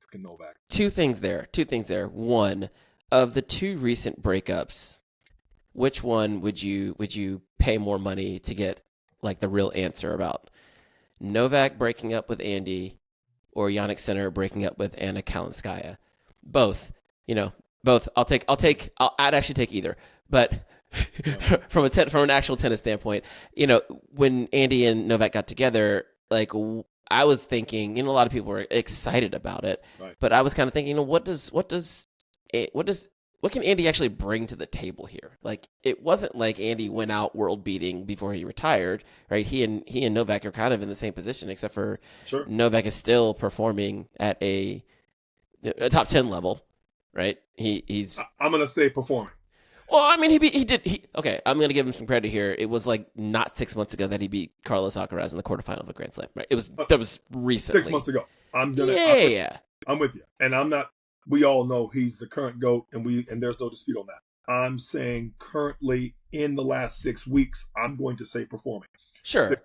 fucking Novak. Two things there. One, of the two recent breakups, which one would you pay more money to get like the real answer about? Novak breaking up with Andy or Jannik Sinner breaking up with Anna Kalinskaya? Both. Both. I'd actually take either. But from an actual tennis standpoint, when Andy and Novak got together, like I was thinking, a lot of people were excited about it, right. But I was kind of thinking, what can Andy actually bring to the table here? Like, it wasn't like Andy went out world beating before he retired, right? He and Novak are kind of in the same position, except for Novak is still performing at a top 10 level, right? He's. I'm gonna say performing. Well, I mean, okay, I'm going to give him some credit here. It was like not 6 months ago that he beat Carlos Alcaraz in the quarterfinal of a Grand Slam, right? That was recently. 6 months ago. I'm with you. And I'm not, we all know he's the current GOAT, and there's no dispute on that. I'm saying currently in the last 6 weeks, I'm going to say performing. Sure.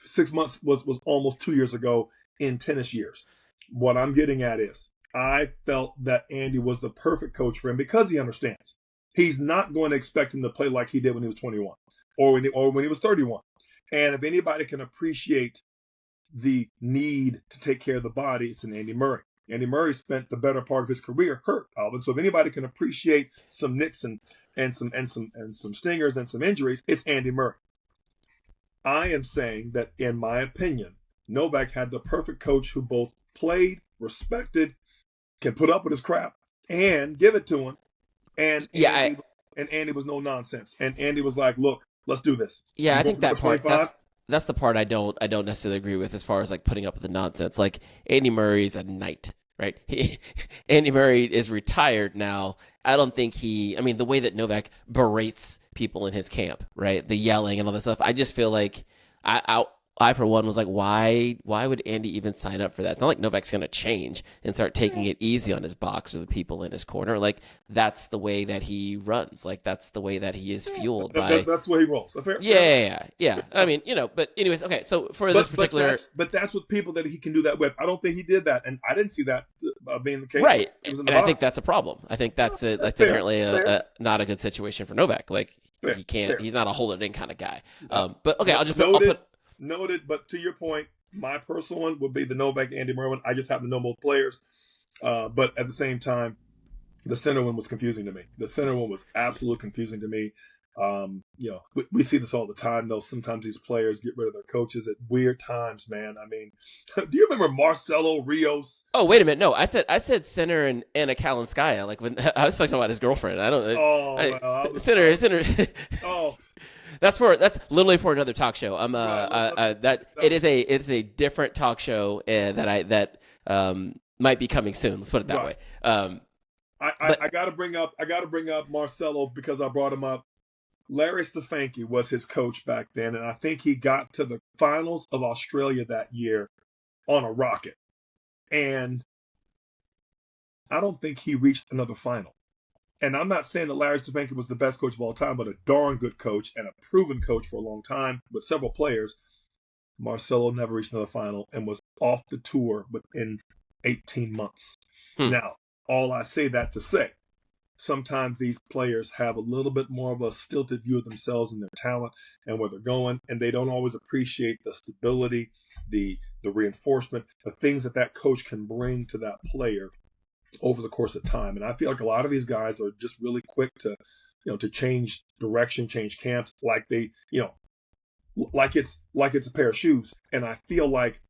6 months was almost 2 years ago in tennis years. What I'm getting at is I felt that Andy was the perfect coach for him because he understands. He's not going to expect him to play like he did when he was 21 or when he was 31. And if anybody can appreciate the need to take care of the body, it's an Andy Murray. Andy Murray spent the better part of his career hurt, Alvin. So if anybody can appreciate some nicks and some stingers and some injuries, it's Andy Murray. I am saying that, in my opinion, Novak had the perfect coach who both played, respected, can put up with his crap, and give it to him. And Andy was no nonsense. And Andy was like, "Look, let's do this." Yeah, I think that part. That's the part I don't necessarily agree with as far as like putting up with the nonsense. Like Andy Murray's a knight, right? Andy Murray is retired now. I don't think the way that Novak berates people in his camp, right? The yelling and all this stuff. I just feel like I for one was like, why would Andy even sign up for that? It's not like Novak's going to change and start taking it easy on his box or the people in his corner. Like that's the way that he runs. Like that's the way that he is fueled by. That's the way he rolls. Yeah. I mean, but anyways, okay. So for this particular, but that's with people that he can do that with. I don't think he did that, and I didn't see that being the case. Right, and I think that's a problem. I think that's inherently not a good situation for Novak. Like he can't. He's not a hold it in kind of guy. But okay, I'll put. Noted, but to your point, my personal one would be the Novak Andy Murray one. I just happen to know both players, but at the same time, the Sinner one was confusing to me. The Sinner one was absolutely confusing to me. We see this all the time, though. Sometimes these players get rid of their coaches at weird times, man. I mean, do you remember Marcelo Rios? Oh, wait a minute. No, I said Sinner and Anna Kalinskaya. Like when I was talking about his girlfriend. I don't. Sinner. Oh. That's literally for another talk show. It is a different talk show that might be coming soon. Let's put it that way. I got to bring up Marcelo because I brought him up. Larry Stefanke was his coach back then, and I think he got to the finals of Australia that year on a rocket. And I don't think he reached another final. And I'm not saying that Larry Stefanke was the best coach of all time, but a darn good coach and a proven coach for a long time with several players. Marcelo never reached another final and was off the tour within 18 months. Now, all I say that to say, sometimes these players have a little bit more of a stilted view of themselves and their talent and where they're going, and they don't always appreciate the stability, the reinforcement, the things that coach can bring to that player over the course of time. And I feel like a lot of these guys are just really quick to change direction, change camps, like they, like it's a pair of shoes. And I feel like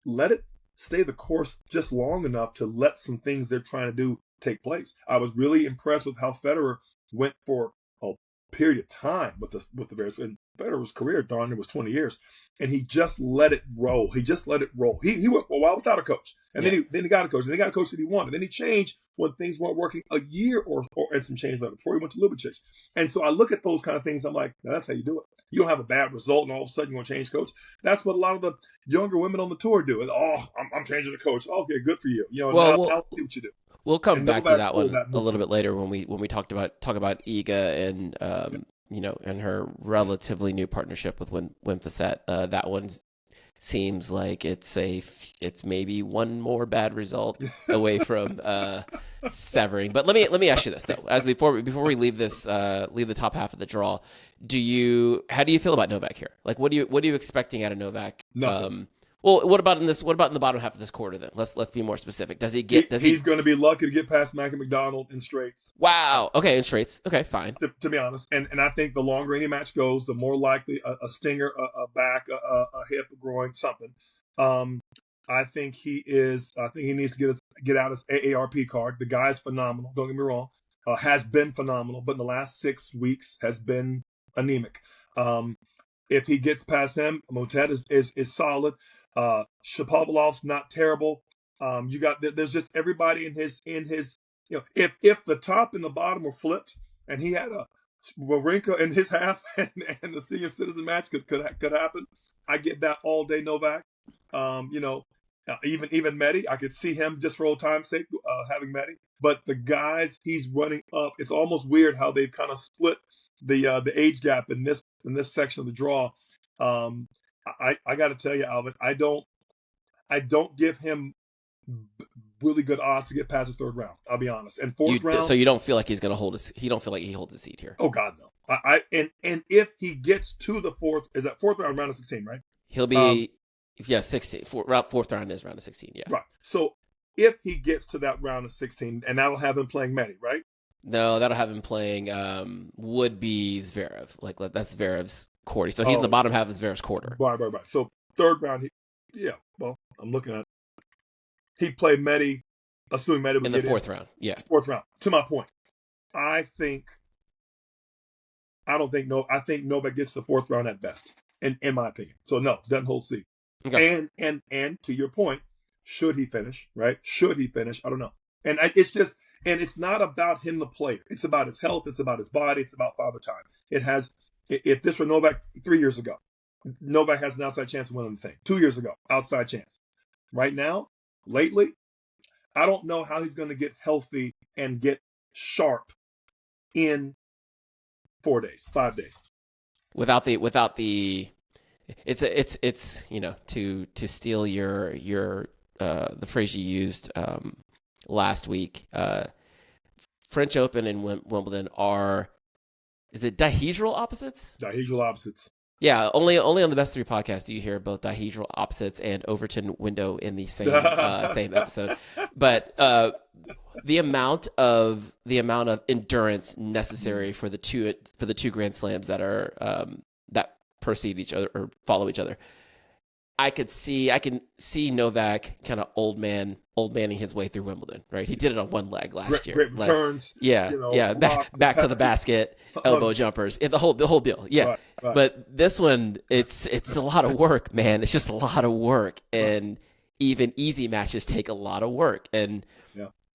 let it stay the course just long enough to let some things they're trying to do take place. I was really impressed with how Federer went for a period of time with the various, and Federer's career, darn, it was 20 years, and he just let it roll. He went a while without a coach, and then he got a coach, and then he got a coach that he wanted. Then he changed when things weren't working a year or and some change later before he went to Ljubicic. And so I look at those kind of things. I'm like, that's how you do it. You don't have a bad result, and all of a sudden you want to change coach. That's what a lot of the younger women on the tour do. I'm changing the coach. Okay, good for you. I'll see what you do. We'll come back to that one a little bit later when we talk about Iga and and her relatively new partnership with Wim Fissette. That one seems like it's maybe one more bad result away from severing. But let me ask you this though, as before we leave this leave the top half of the draw. How do you feel about Novak here? Like what are you expecting out of Novak? Nothing. Well, what about in the bottom half of this quarter then? Let's be more specific. He's going to be lucky to get past Mackie McDonald in straights. Wow. Okay, in straights. Okay, fine. To be honest, and I think the longer any match goes, the more likely a stinger, a back, a hip, a groin, something. I think he needs to get out his AARP card. The guy's phenomenal. Don't get me wrong. Has been phenomenal, but in the last 6 weeks has been anemic. If he gets past him, Motet is solid. Shapovalov's not terrible. There's just everybody in his if the top and the bottom were flipped and he had a Wawrinka in his half, and the senior citizen match could happen. I get that all day, Novak. Even Medi, I could see him just for old time's sake having Medi. But the guys he's running up, it's almost weird how they've kind of split the age gap in this section of the draw. I got to tell you, Alvin, I don't give him really good odds to get past the third round. I'll be honest. And fourth round, so you don't feel like he's going to hold his. You don't feel like he holds a seat here. Oh God, no. And if he gets to the fourth round of 16, right? He'll be 16. Fourth round is round of 16. Yeah. Right. So if he gets to that round of 16, and that'll have him playing Medi, right? No, that'll have him playing would be Zverev. Like that's Zverev's quarter. So he's in the bottom half of Zverev's quarter. Right. So third round, well, I'm looking at he'd play Medi, assuming Medi would in the fourth round. Yeah. Fourth round. To my point, I think Novak gets the fourth round at best, in my opinion. So no, doesn't hold seat. Okay. And to your point, should he finish? Right? Should he finish? I don't know. And it's not about him, the player. It's about his health. It's about his body. It's about Father Time. If this were Novak 3 years ago, Novak has an outside chance of winning the thing. 2 years ago, outside chance. Right now, lately, I don't know how he's going to get healthy and get sharp in 4 days, 5 days. Without the it's to steal your the phrase you used last week, French Open and Wimbledon is it dihedral opposites? Dihedral opposites. Yeah, only on the Best Three podcast do you hear both dihedral opposites and Overton window in the same episode. But the amount of endurance necessary for the two Grand Slams that are that precede each other or follow each other. I can see Novak kind of old manning his way through Wimbledon, right? He did it on one leg last year. Great returns. Back to the basket, elbow jumpers, the whole deal. Yeah. Right. But this one, it's a lot of work, man. It's just a lot of work. And even easy matches take a lot of work. And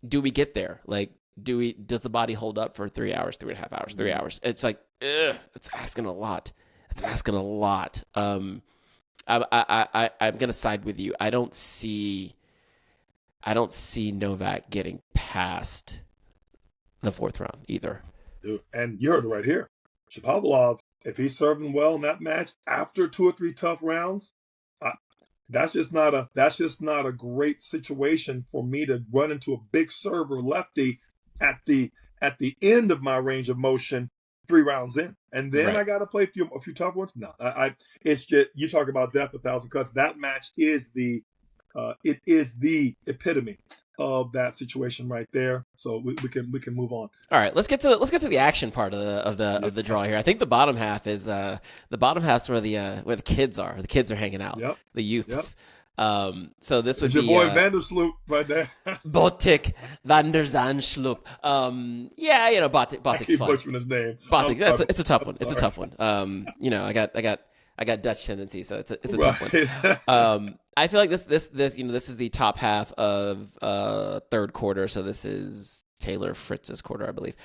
do we get there? Like, does the body hold up for 3 hours, 3.5 hours, 3 hours? It's like, it's asking a lot. I'm gonna side with you. I don't see Novak getting past the fourth round either. Dude, and you heard it right here. Shapovalov, if he's serving well in that match after 2 or 3 tough rounds, that's just not a great situation for me to run into a big server lefty at the end of my range of motion 3 rounds in, and then I got to play a few tough ones. No, it's just, you talk about death 1,000 cuts. That match is the epitome of that situation right there. So we can move on. All right, let's get to the action part of the draw here. I think the bottom half is where the kids are. The kids are hanging out. Yep. The youths. So this would be your boy Vandersloot right there. Botic van der Zandschloop. Botic's fun. Butchering his name. Botic, it's a tough one. It's a tough one. I got Dutch tendencies, so it's a tough one. I feel like this is the top half of third quarter, so this is Taylor Fritz's quarter, I believe.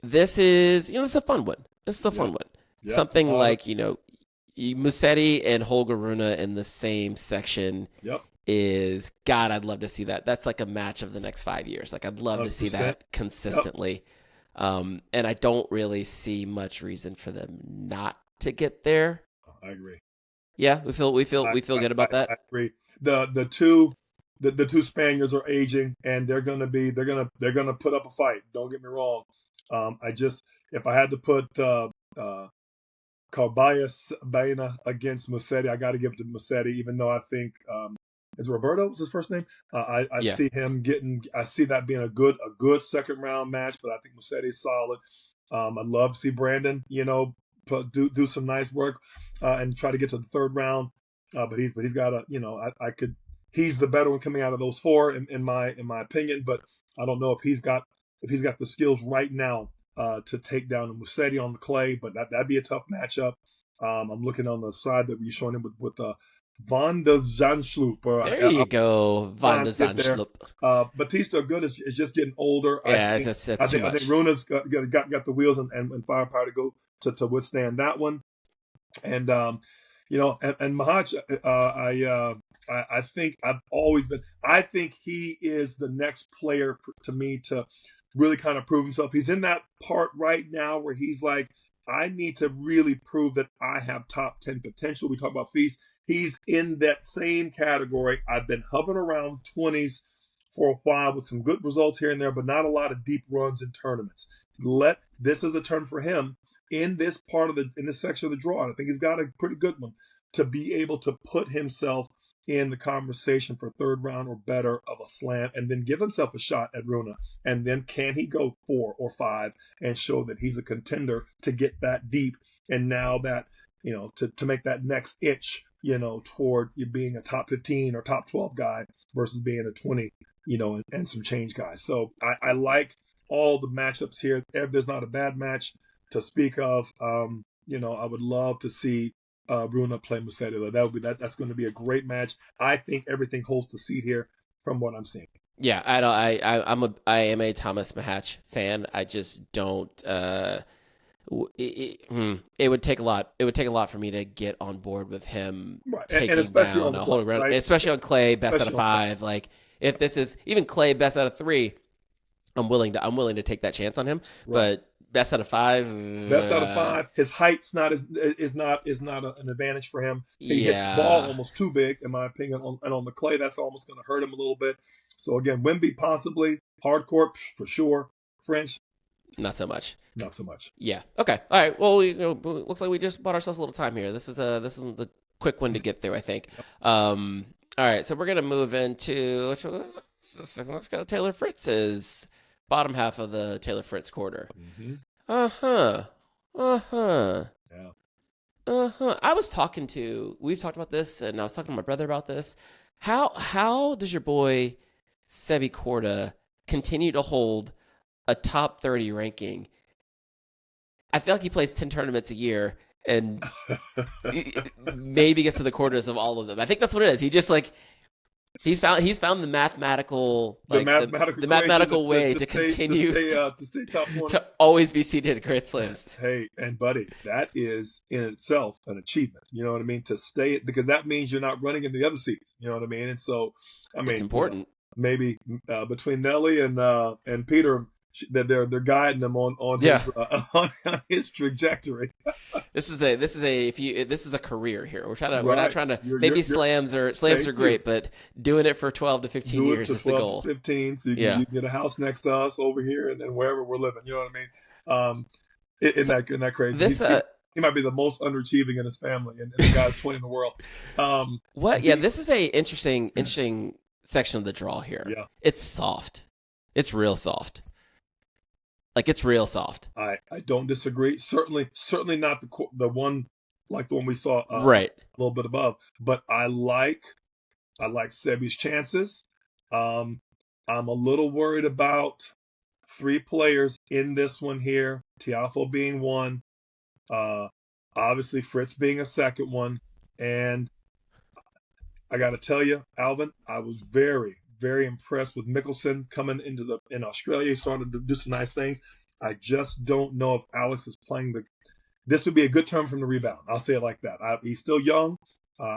This is a fun one. This is a fun one. Yep. Something like Musetti and Holger Rune in the same section is, God, I'd love to see that. That's like a match of the next 5 years. Like, I'd love 100%. To see that consistently. Yep. And I don't really see much reason for them not to get there. I agree. Yeah, we feel good about that. I agree. The two Spaniards are aging, and they're gonna put up a fight. Don't get me wrong. If I had to put Carballes Baena against Musetti, I got to give it to Musetti, even though I think is Roberto was his first name. I see him I see that being a good second round match, but I think Musetti's solid. I'd love to see Brandon, do some nice work and try to get to the third round. But he's got to, he's the better one coming out of those 4 in my opinion. But I don't know if he's got the skills right now to take down Musetti on the clay, but that'd be a tough matchup. I'm looking on the side that you're showing him with Van der Zandschloop. There you go, Van der Zandschloop. Batista Good is just getting older. Yeah, I think think Runa's got the wheels and firepower to go to withstand that one. And and Mahach, I think I think he is the next player to me to really kind of prove himself. He's in that part right now where he's like, I need to really prove that I have top 10 potential. We talk about Feast. He's in that same category. I've been hovering around 20s for a while with some good results here and there, but not a lot of deep runs in tournaments. This is a turn for him in this section of the draw. And I think he's got a pretty good one to be able to put himself in the conversation for third round or better of a slam, and then give himself a shot at Runa. And then can he go 4 or 5 and show that he's a contender to get that deep? And now that, to make that next itch, toward you being a top 15 or top 12 guy versus being a 20, and some change guys. So I like all the matchups here. There's not a bad match to speak of. I would love to see Runa play Musetti. That's going to be a great match. I think everything holds the seat here from what I'm seeing. Yeah, I am a Thomas Mahach fan. I just don't. It would take a lot. It would take a lot for me to get on board with him taking and especially down on a whole round, right? Especially on clay, best out of 5. Like if this is even clay, best out of 3, I'm willing to take that chance on him. Right. But best out of 5. Best out of 5. His height's not an advantage for him. He hits the ball almost too big, in my opinion. And on the clay, that's almost going to hurt him a little bit. So again, Wemby possibly, hard court for sure. French, not so much. Not so much. Yeah. Okay. All right. Well, looks like we just bought ourselves a little time here. This is the quick one to get through, I think. All right. So we're gonna move into let's go Taylor Fritz's bottom half of the Taylor Fritz quarter. Mm-hmm. Yeah. We've talked about this, and I was talking to my brother about this. How does your boy Sebi Korda continue to hold a top 30 ranking? I feel like he plays 10 tournaments a year and maybe gets to the quarters of all of them. I think that's what it is. He just he's found the mathematical way to continue to stay top 1, to always be seated at Grand Slams. Hey, and buddy, that is in itself an achievement. You know what I mean? To stay, because that means you're not running into the other seats. You know what I mean? And so, it's important. Maybe between Nelly and Peter, that they're guiding him on his trajectory. This is a career here. We're not trying to. Slams are great, but doing it for 12 to 15 years is the goal. 15, so you can get a house next to us over here and wherever we're living. You know what I mean? Isn't that crazy? He might be the most underachieving in his family, and the guy's 20 in the world. This is a interesting section of the draw here. Yeah, it's soft. It's real soft. It's real soft. I don't disagree. Certainly not the one like the one we saw right a little bit above. But I like Sebi's chances. I'm a little worried about 3 players in this one here. Tiafoe being one. Obviously Fritz being a second one. And I got to tell you, Alvin, I was very, very impressed with Mickelson coming in Australia. He started to do some nice things. I just don't know if Alex is playing this would be a good term for him to rebound. I'll say it like that. He's still young.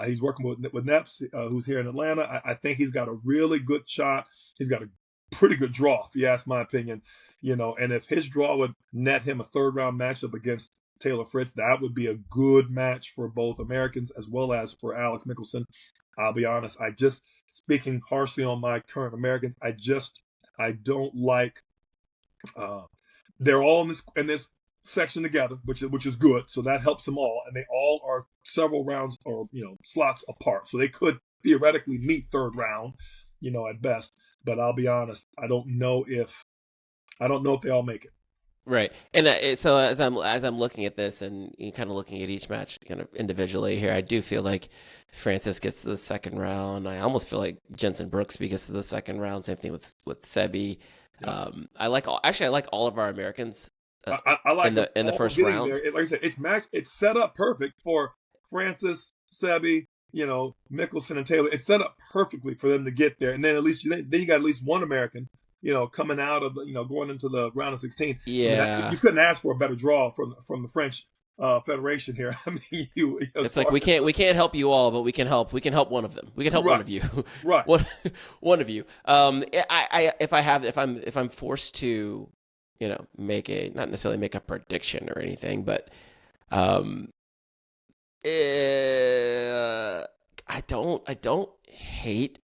He's working with Neps, who's here in Atlanta. I think he's got a really good shot. He's got a pretty good draw, if you ask my opinion. And if his draw would net him a third round matchup against Taylor Fritz, that would be a good match for both Americans as well as for Alex Mickelson. I'll be honest. Speaking harshly on my current Americans, I don't like. They're all in this section together, which is good. So that helps them all, and they all are several rounds or slots apart. So they could theoretically meet third round, at best. But I'll be honest, I don't know if they all make it. Right, and so as I'm looking at this and kind of looking at each match kind of individually here, I do feel like Francis gets to the second round. I almost feel like Jensen Brooksby gets to the second round. Same thing with Sebi. Yeah. I like all of our Americans. I like in the first round. Like I said, it's set up perfect for Francis, Sebi, Mickelson and Taylor, it's set up perfectly for them to get there. And then at least then you got at least one American, coming out of, going into the round of 16. Yeah. You couldn't ask for a better draw from the French Federation here. I mean, it's like we can't help you all, but we can help one of them. We can help one of you. Right. one of you. If I'm forced to, not necessarily make a prediction or anything, but I don't hate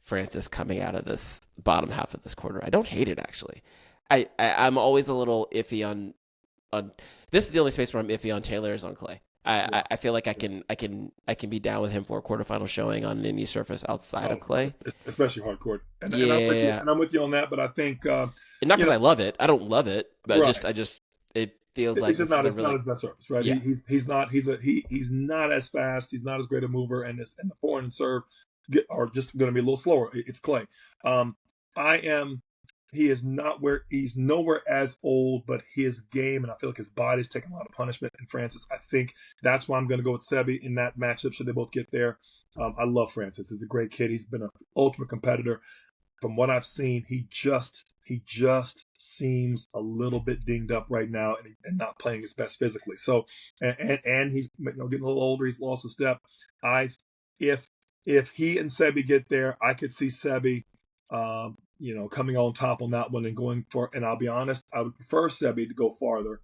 Francis coming out of this bottom half of this quarter. I don't hate it, actually. I'm always a little iffy on this is the only space where I'm iffy on Taylor is on clay. I feel like I can be down with him for a quarterfinal showing on any surface outside of clay, especially hard court. And yeah, I'm with you on that. But I think and not because I love it. I don't love it, but right. I just it feels like it's not his best service, right? Yeah. He's not as fast. He's not as great a mover, and the forehand and serve are just going to be a little slower. It's clay. He's nowhere as old, but his game, and I feel like his body's taking a lot of punishment in Francis. I think that's why I'm going to go with Sebi in that matchup should they both get there. I love Francis. He's a great kid. He's been an ultimate competitor. From what I've seen, he just seems a little bit dinged up right now and not playing his best physically. So, and he's getting a little older. He's lost a step. If he and Sebi get there, I could see Sebi coming on top on that one and going for, and I'll be honest, I would prefer Sebi to go farther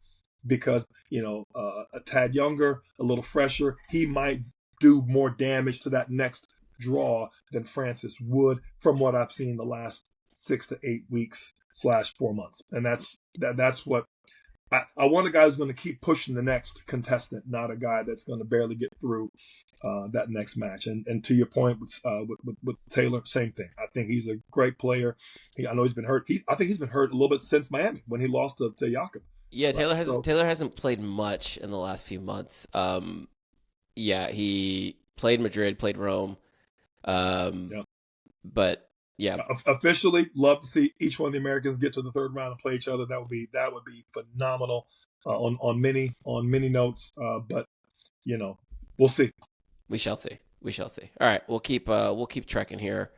because, a tad younger, a little fresher, he might do more damage to that next draw than Francis would from what I've seen the last 6 to 8 weeks / 4 months. And that's what I want a guy who's going to keep pushing the next contestant, not a guy that's going to barely get through that next match. And to your point with Taylor, same thing. I think he's a great player. I know he's been hurt. I think he's been hurt a little bit since Miami when he lost to Jakob. Yeah, right? Taylor hasn't played much in the last few months. He played Madrid, played Rome. But yeah, officially love to see each one of the Americans get to the third round and play each other. That would be phenomenal on many notes. But we'll see. We shall see. All right, we'll keep trekking here.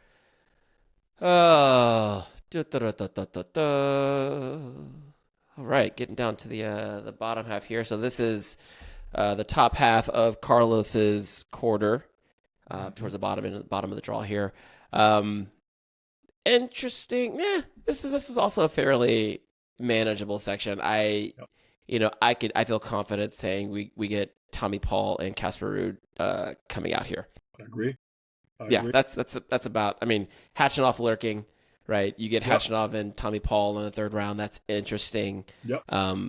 All right, getting down to the bottom half here. So this is the top half of Carlos's quarter, towards the bottom of the draw here. Interesting. This is also a fairly manageable section. I feel confident saying we get Tommy Paul and Casper Ruud coming out here. I agree. That's about. I mean, Khachanov lurking, right? You get Khachanov and Tommy Paul in the third round. That's interesting. Yep. I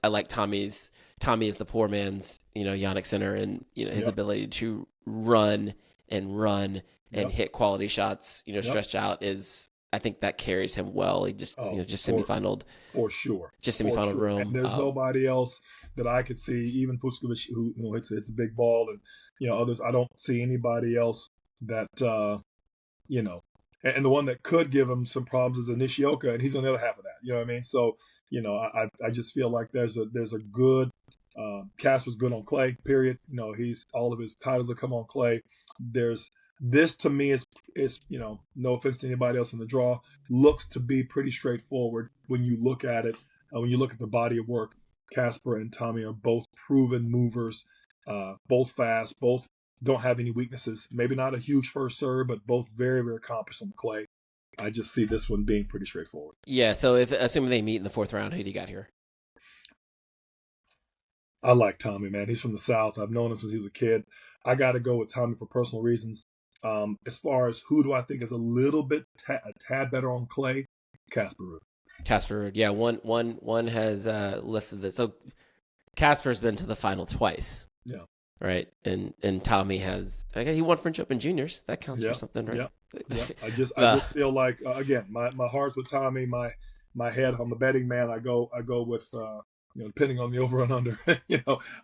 like Tommy's. Tommy is the poor man's, Jannik Sinner, and his ability to run and hit quality shots, stretched out is. I think that carries him well. He just semifinaled for sure. Just semifinal Rome. And there's nobody else that I could see, even Fucsovics, who it's a big ball, and others. I don't see anybody else that and the one that could give him some problems is Nishioka, and he's on the other half of that. You know what I mean? So I just feel like there's a good. Casper's good on clay. Period. He's all of his titles that come on clay. This to me is no offense to anybody else in the draw, looks to be pretty straightforward when you look at it. When you look at the body of work, Casper and Tommy are both proven movers, both fast, both don't have any weaknesses. Maybe not a huge first serve, but both very, very accomplished on the clay. I just see this one being pretty straightforward. Yeah. So assuming they meet in the fourth round, who do you got here? I like Tommy, man. He's from the South. I've known him since he was a kid. I got to go with Tommy for personal reasons. As far as who do I think is a little bit a tad better on clay, Casper Ruud. Yeah, one has lifted this. So Casper's been to the final twice. Yeah. Right, and Tommy he won French Open Juniors. That counts for something, right? Yeah. I just feel like again, my heart's with Tommy. My head, I'm a betting man. I go with depending on the over and under.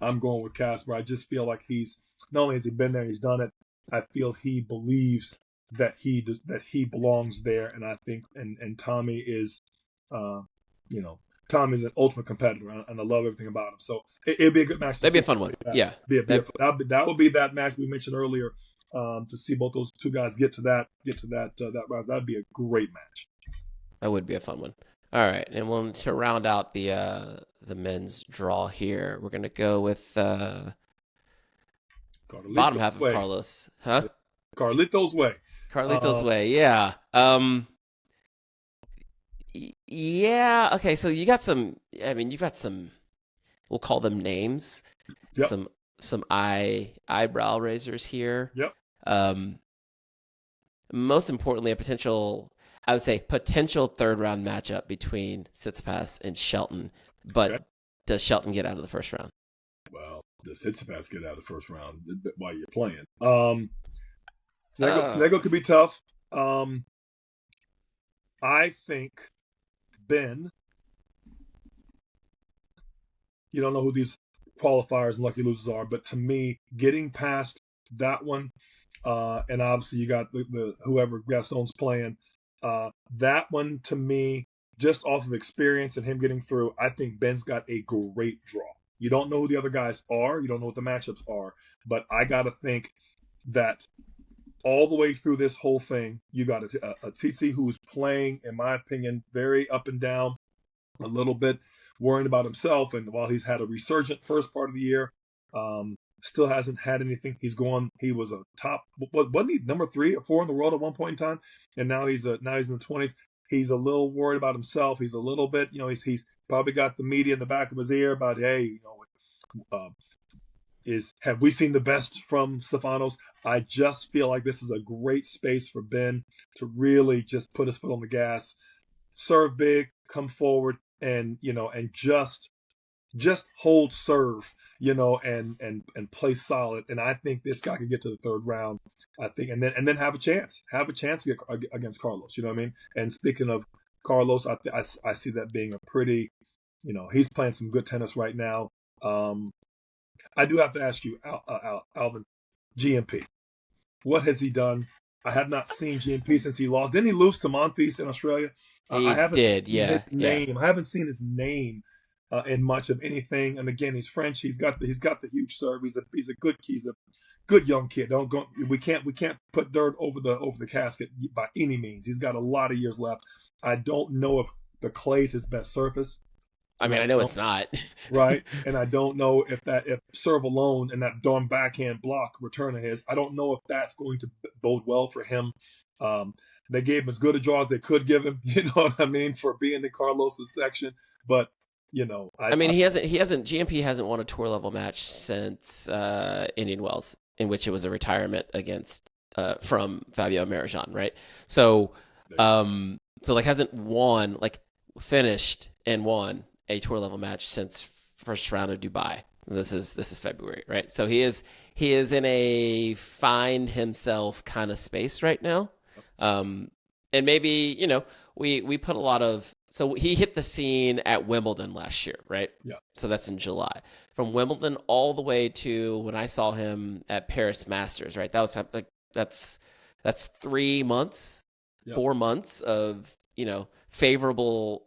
I'm going with Casper. I just feel like he's not only has he been there, he's done it. I feel he believes that he belongs there, and I think and Tommy is, Tommy's an ultimate competitor, and I love everything about him. So it'd be a good match. That'd be a fun one. Yeah. That would be that match we mentioned earlier. To see both those two guys get to that round, that'd be a great match. That would be a fun one. All right, and to round out the men's draw here, we're gonna go with bottom half of Carlos, huh? Carlitos Way. Carlitos Way, yeah. Yeah. Okay, so you got some. I mean, you've got some. We'll call them names. Yep. Some eyebrow raisers here. Yep. Most importantly, I would say potential third round matchup between Tsitsipas and Shelton. But does Shelton get out of the first round? Well, does Tsitsipas get out of the first round while you're playing? Nego could be tough. I think Ben. You don't know who these qualifiers and lucky losers are, but to me, getting past that one, and obviously you got the whoever Gaston's playing. That one, to me, just off of experience and him getting through, I think Ben's got a great draw. You don't know who the other guys are. You don't know what the matchups are. But I got to think that all the way through this whole thing, you got a Tsitsi who's playing, in my opinion, very up and down, a little bit worrying about himself. And while he's had a resurgent first part of the year, still hasn't had anything. He was a top, wasn't he number 3 or 4 in the world at one point in time? And now he's in the 20s. He's a little worried about himself. He's a little bit, he's probably got the media in the back of his ear about, hey, have we seen the best from Stefanos? I just feel like this is a great space for Ben to really just put his foot on the gas, serve big, come forward, and just hold serve, and play solid. And I think this guy can get to the third round. I think, and then have a chance against Carlos. You know what I mean? And speaking of Carlos, I see that being a pretty, he's playing some good tennis right now. I do have to ask you, Alvin, GMP, what has he done? I have not seen GMP since he lost. Didn't he lose to Monfils in Australia? I haven't seen his name. I haven't seen his name in much of anything. And again, he's French. He's got the huge serve. He's a good young kid. We can't put dirt over the casket by any means. He's got a lot of years left. I don't know if the clay's his best surface. I mean, I know it's not. Right. And I don't know if serve alone and that darn backhand block return of his, I don't know if that's going to bode well for him. They gave him as good a draw as they could give him, you know what I mean, for being in Carlos's section. But, GMP hasn't won a tour level match since Indian Wells, in which it was a retirement against from Fabio Marijan, right? So hasn't won, finished and won a tour level match since first round of Dubai. This is February, right? So he is in a find himself kind of space right now. And maybe, we put a lot of, so he hit the scene at Wimbledon last year, right? Yeah. So that's in July. From Wimbledon all the way to when I saw him at Paris Masters, right? That was that's 3 months, 4 months of, favorable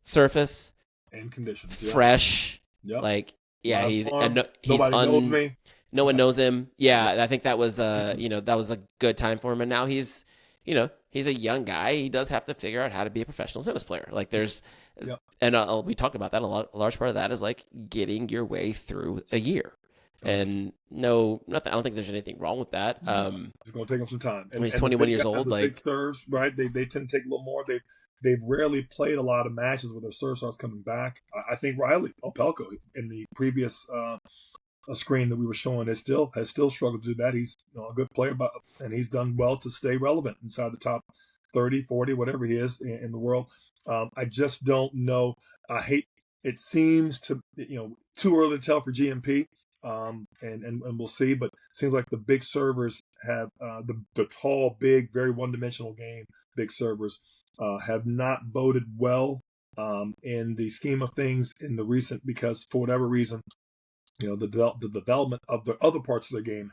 surface and conditions, fresh. Yep. He's nobody knows me. No one knows him. Yeah, I think that was that was a good time for him. And now he's a young guy. He does have to figure out how to be a professional tennis player. And we talk about that a lot. A large part of that is getting your way through a year. And nothing. I don't think there's anything wrong with that. It's going to take him some time. He's 21 years old. Big serves, right? They tend to take a little more. They've rarely played a lot of matches where their serve starts coming back. I think Riley Opelka in the previous screen that we were showing has still struggled to do that. He's a good player, and he's done well to stay relevant inside the top 30, 40, whatever he is in the world. I just don't know. It seems to too early to tell for GMP. And we'll see, but it seems like the big servers have the tall, big, very one-dimensional game. Big servers have not boded well in the scheme of things in the recent, because for whatever reason, the development of the other parts of the game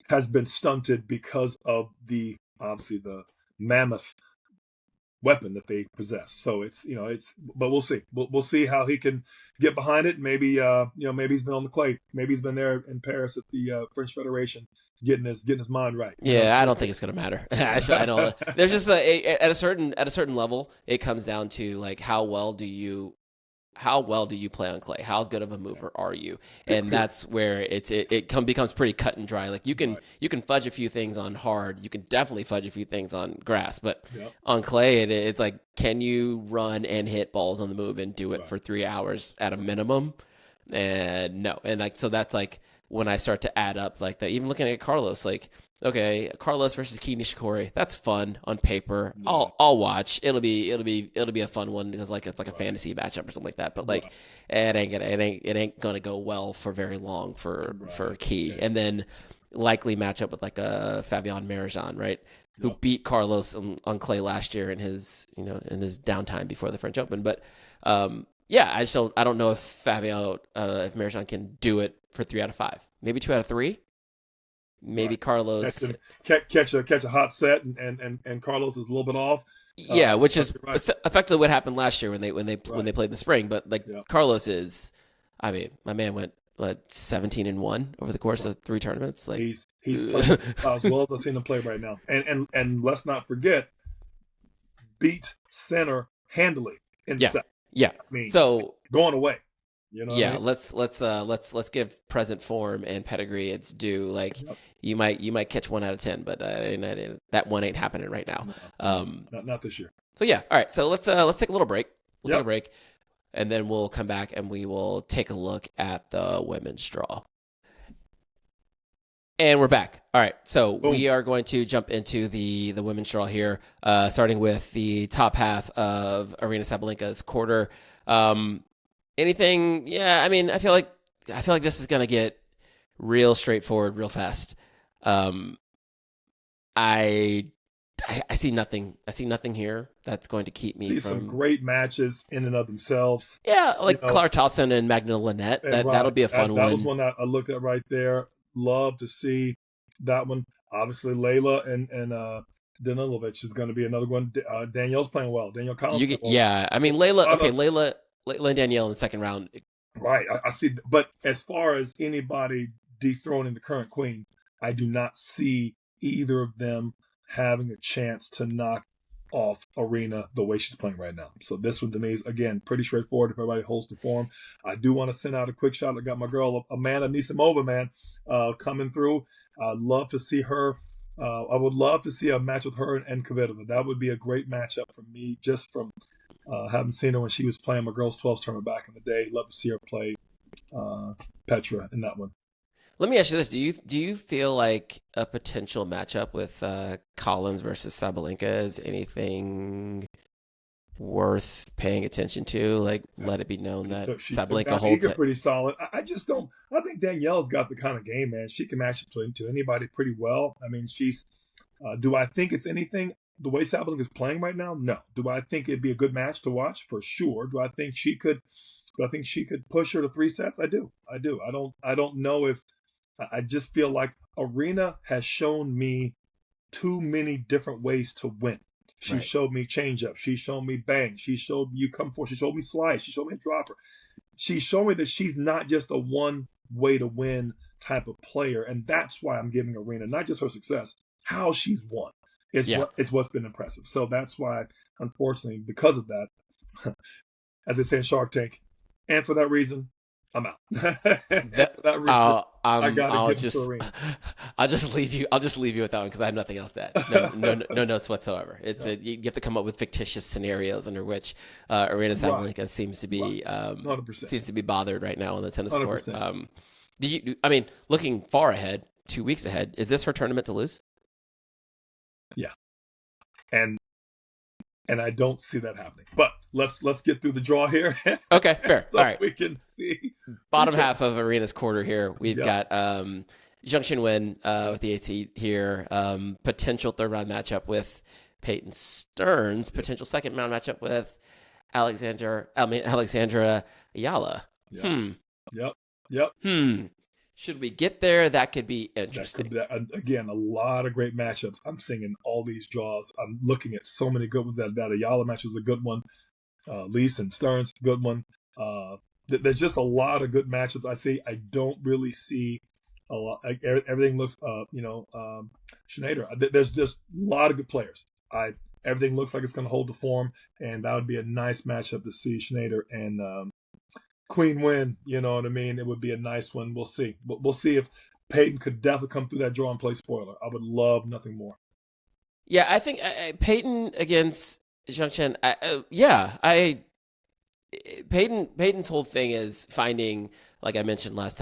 has been stunted because of obviously the mammoth weapon that they possess. So but we'll see. We'll see how he can get behind it. Maybe maybe he's been on the clay. Maybe he's been there in Paris at the French Federation, getting his mind right. Yeah, I don't think it's gonna matter. I don't. There's just at a certain level, it comes down to like how well do you play on clay? How good of a mover are you? And that's where it becomes pretty cut and dry. Like you can fudge a few things on hard. You can definitely fudge a few things on grass, but on clay, it's like, can you run and hit balls on the move and do it for 3 hours at a minimum? And no, and like so that's like when I start to add up like that. Even looking at Carlos, like, okay, Carlos versus Kei Nishikori, that's fun on paper. Yeah. I'll watch. It'll be a fun one because like it's like a fantasy matchup or something like that. But like it ain't gonna go well for very long for Kei. Yeah. And then likely match up with like a Fabian Marozsan, right? Who beat Carlos on clay last year in his downtime before the French Open. But I don't know if if Marozsan can do it for 3 out of 5, maybe 2 out of 3. Maybe Carlos catch a hot set and Carlos is a little bit off. Yeah, which is effectively what happened last year when they played in the spring. But like Carlos is, I mean, my man went 17-1 over the course of 3 tournaments. Like he's playing as well as I've seen him play right now. And let's not forget, beat Sinner handily in the set. Yeah, I mean, so going away. You know yeah, let's give present form and pedigree its due. Like you might catch 1 out of 10, but that one ain't happening right now. Not this year. So yeah, all right. So let's take a little break. We'll take a break, and then we'll come back and we will take a look at the women's draw. And we're back. All right, so we are going to jump into the women's draw here, starting with the top half of Aryna Sabalenka's quarter. Anything? Yeah, I mean, I feel like this is gonna get real straightforward, real fast. I see nothing. I see nothing here that's going to keep me from some great matches in and of themselves. Yeah, like Clara Tauson and Magna Linette. That'll be a fun one. That was one I looked at right there. Love to see that one. Obviously, Layla and Danilovic is going to be another one. Danielle's playing well. Danielle Collins. I mean, Layla and Danielle in the second round. Right. I see. But as far as anybody dethroning the current queen, I do not see either of them having a chance to knock off Aryna the way she's playing right now. So this one to me is, again, pretty straightforward if everybody holds the form. I do want to send out a quick shout. I got my girl, Amanda Nisimova, man, coming through. I'd love to see her. I would love to see a match with her and Kvitova. That would be a great matchup for me, just from having seen her when she was playing my girls' 12s tournament back in the day. Love to see her play Petra in that one. Let me ask you this: Do you feel like a potential matchup with Collins versus Sabalenka is anything worth paying attention to? Like, let it be known that Sabalenka holds it. Pretty solid. I just don't. I think Danielle's got the kind of game, man. She can match up to anybody pretty well. I mean, she's. Do I think it's anything the way Sabalenka is playing right now? No. Do I think it'd be a good match to watch? For sure. Do I think she could push her to 3 sets? I do. I don't know if. I just feel like Aryna has shown me too many different ways to win. She showed me change up. She showed me bang. She showed me you come forward. She showed me slice. She showed me a dropper. She showed me that she's not just a one way to win type of player. And that's why I'm giving Aryna not just her success, how she's won is what's been impressive. So that's why, unfortunately, because of that, as they say in Shark Tank, and for that reason, I'm out. I'll just leave you with that one because I have nothing else to add. No notes whatsoever. You have to come up with fictitious scenarios under which Aryna Sabalenka seems to be bothered right now on the tennis court. Looking far ahead, 2 weeks ahead, is this her tournament to lose? Yeah, and I don't see that happening. But let's get through the draw here. Okay, fair. So all right. We can see. Bottom half of Arena's quarter here. We've got Zheng Qinwen with the 8 seed here. Potential third round matchup with Peyton Stearns. Potential second round matchup with Alexandra Ayala. Yep. Should we get there, that could be interesting. Again, a lot of great matchups. I'm seeing in all these draws. I'm looking at so many good ones. That Ayala match is a good one. Lees and Stearns, good one. There's just a lot of good matchups I see. I don't really see a lot. Everything looks, Schneider. There's just a lot of good players. Everything looks like it's going to hold the form, and that would be a nice matchup to see Schneider and Queen win. You know what I mean? It would be a nice one. We'll see. But we'll see if Peyton could definitely come through that draw and play spoiler. I would love nothing more. Yeah, I think Peyton against Zhang Chen. Peyton's whole thing is finding, like I mentioned last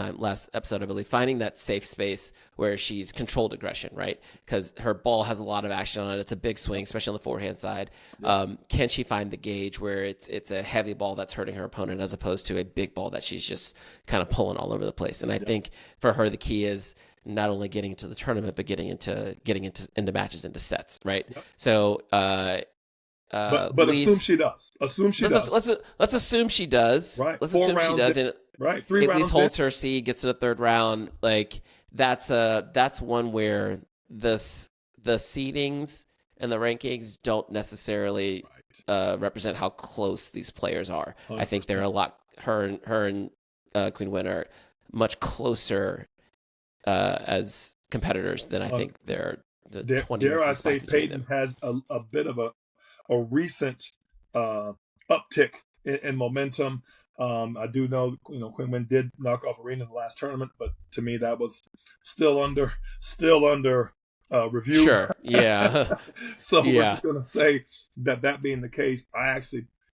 episode, I believe, finding that safe space where she's controlled aggression, right? Because her ball has a lot of action on it. It's a big swing, especially on the forehand side. Can she find the gauge where it's a heavy ball that's hurting her opponent as opposed to a big ball that she's just kind of pulling all over the place? And I think for her, the key is not only getting into the tournament, but getting into matches, into sets, right? Yep. So, but assume she does. Let's assume she does. Right. Let's assume she does. And right. 3 rounds. At least holds her seed, gets to the third round. Like that's one where the seedings and the rankings don't necessarily represent how close these players are. 100%. I think they're a lot. Her and Queen Win are much closer as competitors than I think they're. Dare I say Peyton has a bit of a recent uptick in momentum. I do know, Quinn Win did knock off Aryna in the last tournament, but to me that was still under review. Sure, yeah. So we're just going to say that being the case,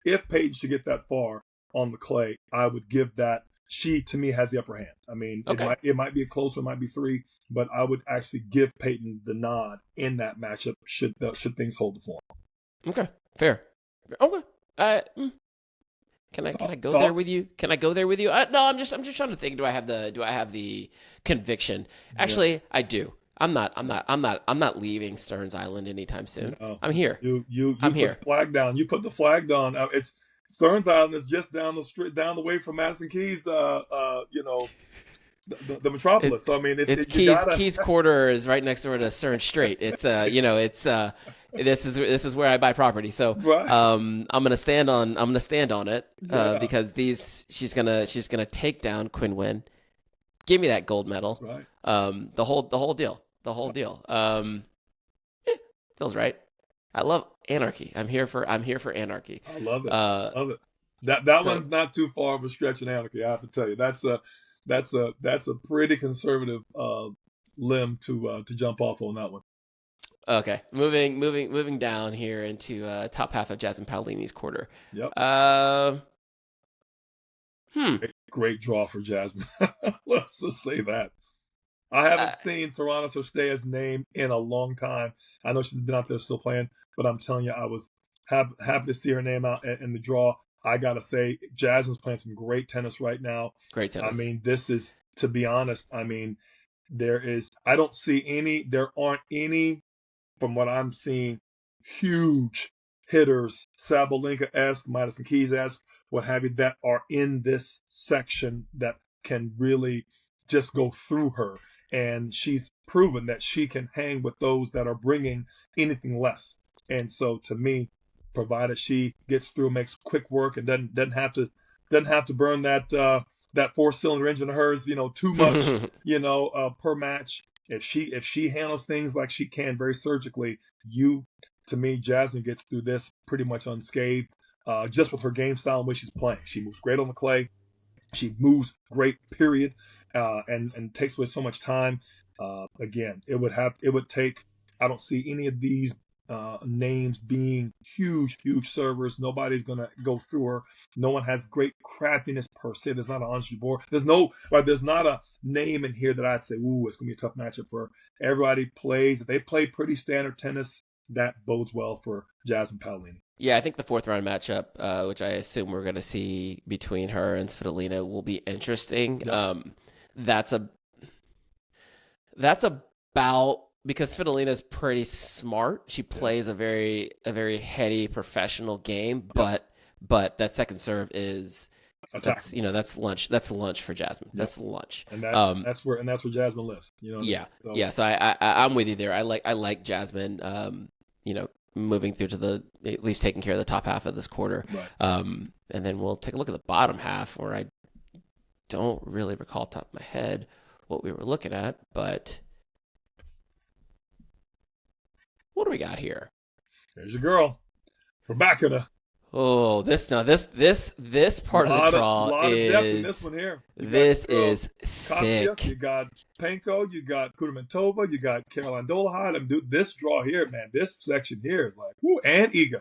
if Peyton should get that far on the clay, I would give that. She, to me, has the upper hand. I mean, it might be a close one, it might be 3, but I would actually give Peyton the nod in that matchup should things hold the form. Okay, fair. Okay. Can I go there with you? Can I go there with you? No, I'm just trying to think. Do I have the conviction? Actually, I do. I'm not leaving Stearns Island anytime soon. No. I'm here. You I'm put here. The flag down. You put the flag down. It's Stearns Island is just down the way from Madison Keys. The metropolis. So I mean, it's Keys Quarter is right next door to Stearns Strait. It's this is where I buy property. So I'm gonna stand on it because she's gonna take down Quinn Win. Give me that gold medal. Right. The whole deal. Feels right. I love anarchy. I'm here for anarchy. I love it. Love it. That one's not too far of a stretch in anarchy. I have to tell you, that's a pretty conservative limb to jump off on that one. Okay, moving down here into top half of Jasmine Paolini's quarter. Yep. Great draw for Jasmine. Let's just say that. I haven't seen Sorana Sorstea's name in a long time. I know she's been out there still playing, but I'm telling you, I was happy to see her name out in the draw. I gotta say, Jasmine's playing some great tennis right now. Great tennis. I mean, this is, to be honest, there aren't any, from what I'm seeing, huge hitters, Sabalinka-esque, Madison Keys-esque, what have you, that are in this section that can really just go through her. And she's proven that she can hang with those that are bringing anything less. And so, to me, provided she gets through, makes quick work, and doesn't have to burn that 4-cylinder engine of hers, too much, per match. If she handles things like she can very surgically, to me, Jasmine gets through this pretty much unscathed, just with her game style and the way she's playing. She moves great on the clay. She moves great, period, and takes away so much time. Again, it would take. I don't see any of these names being huge servers. Nobody's gonna go through her. No one has great craftiness per se. There's not an Anjou board. There's not a name in here that I'd say, ooh, it's gonna be a tough matchup for her. Everybody plays. If they play pretty standard tennis, that bodes well for Jasmine Paolini. Yeah, I think the 4th round matchup, which I assume we're going to see between her and Svitolina, will be interesting. Yep. That's about, because Svitolina is pretty smart. She plays a very heady professional game, but that second serve is attack. That's lunch. That's lunch for Jasmine. Yep. That's lunch. And that's where Jasmine lives. So I'm with you there. I like Jasmine. Moving through to at least taking care of the top half of this quarter. Right. And then we'll take a look at the bottom half, where I don't really recall top of my head what we were looking at, but what do we got here? There's your girl, Rebecca. Oh, this part of the draw is depth in this one here. Is Kostya, thick. you got Penko, you got Kudermetova, you got Caroline Dolehide. This draw here, man, this section here is like, woo, and Iga.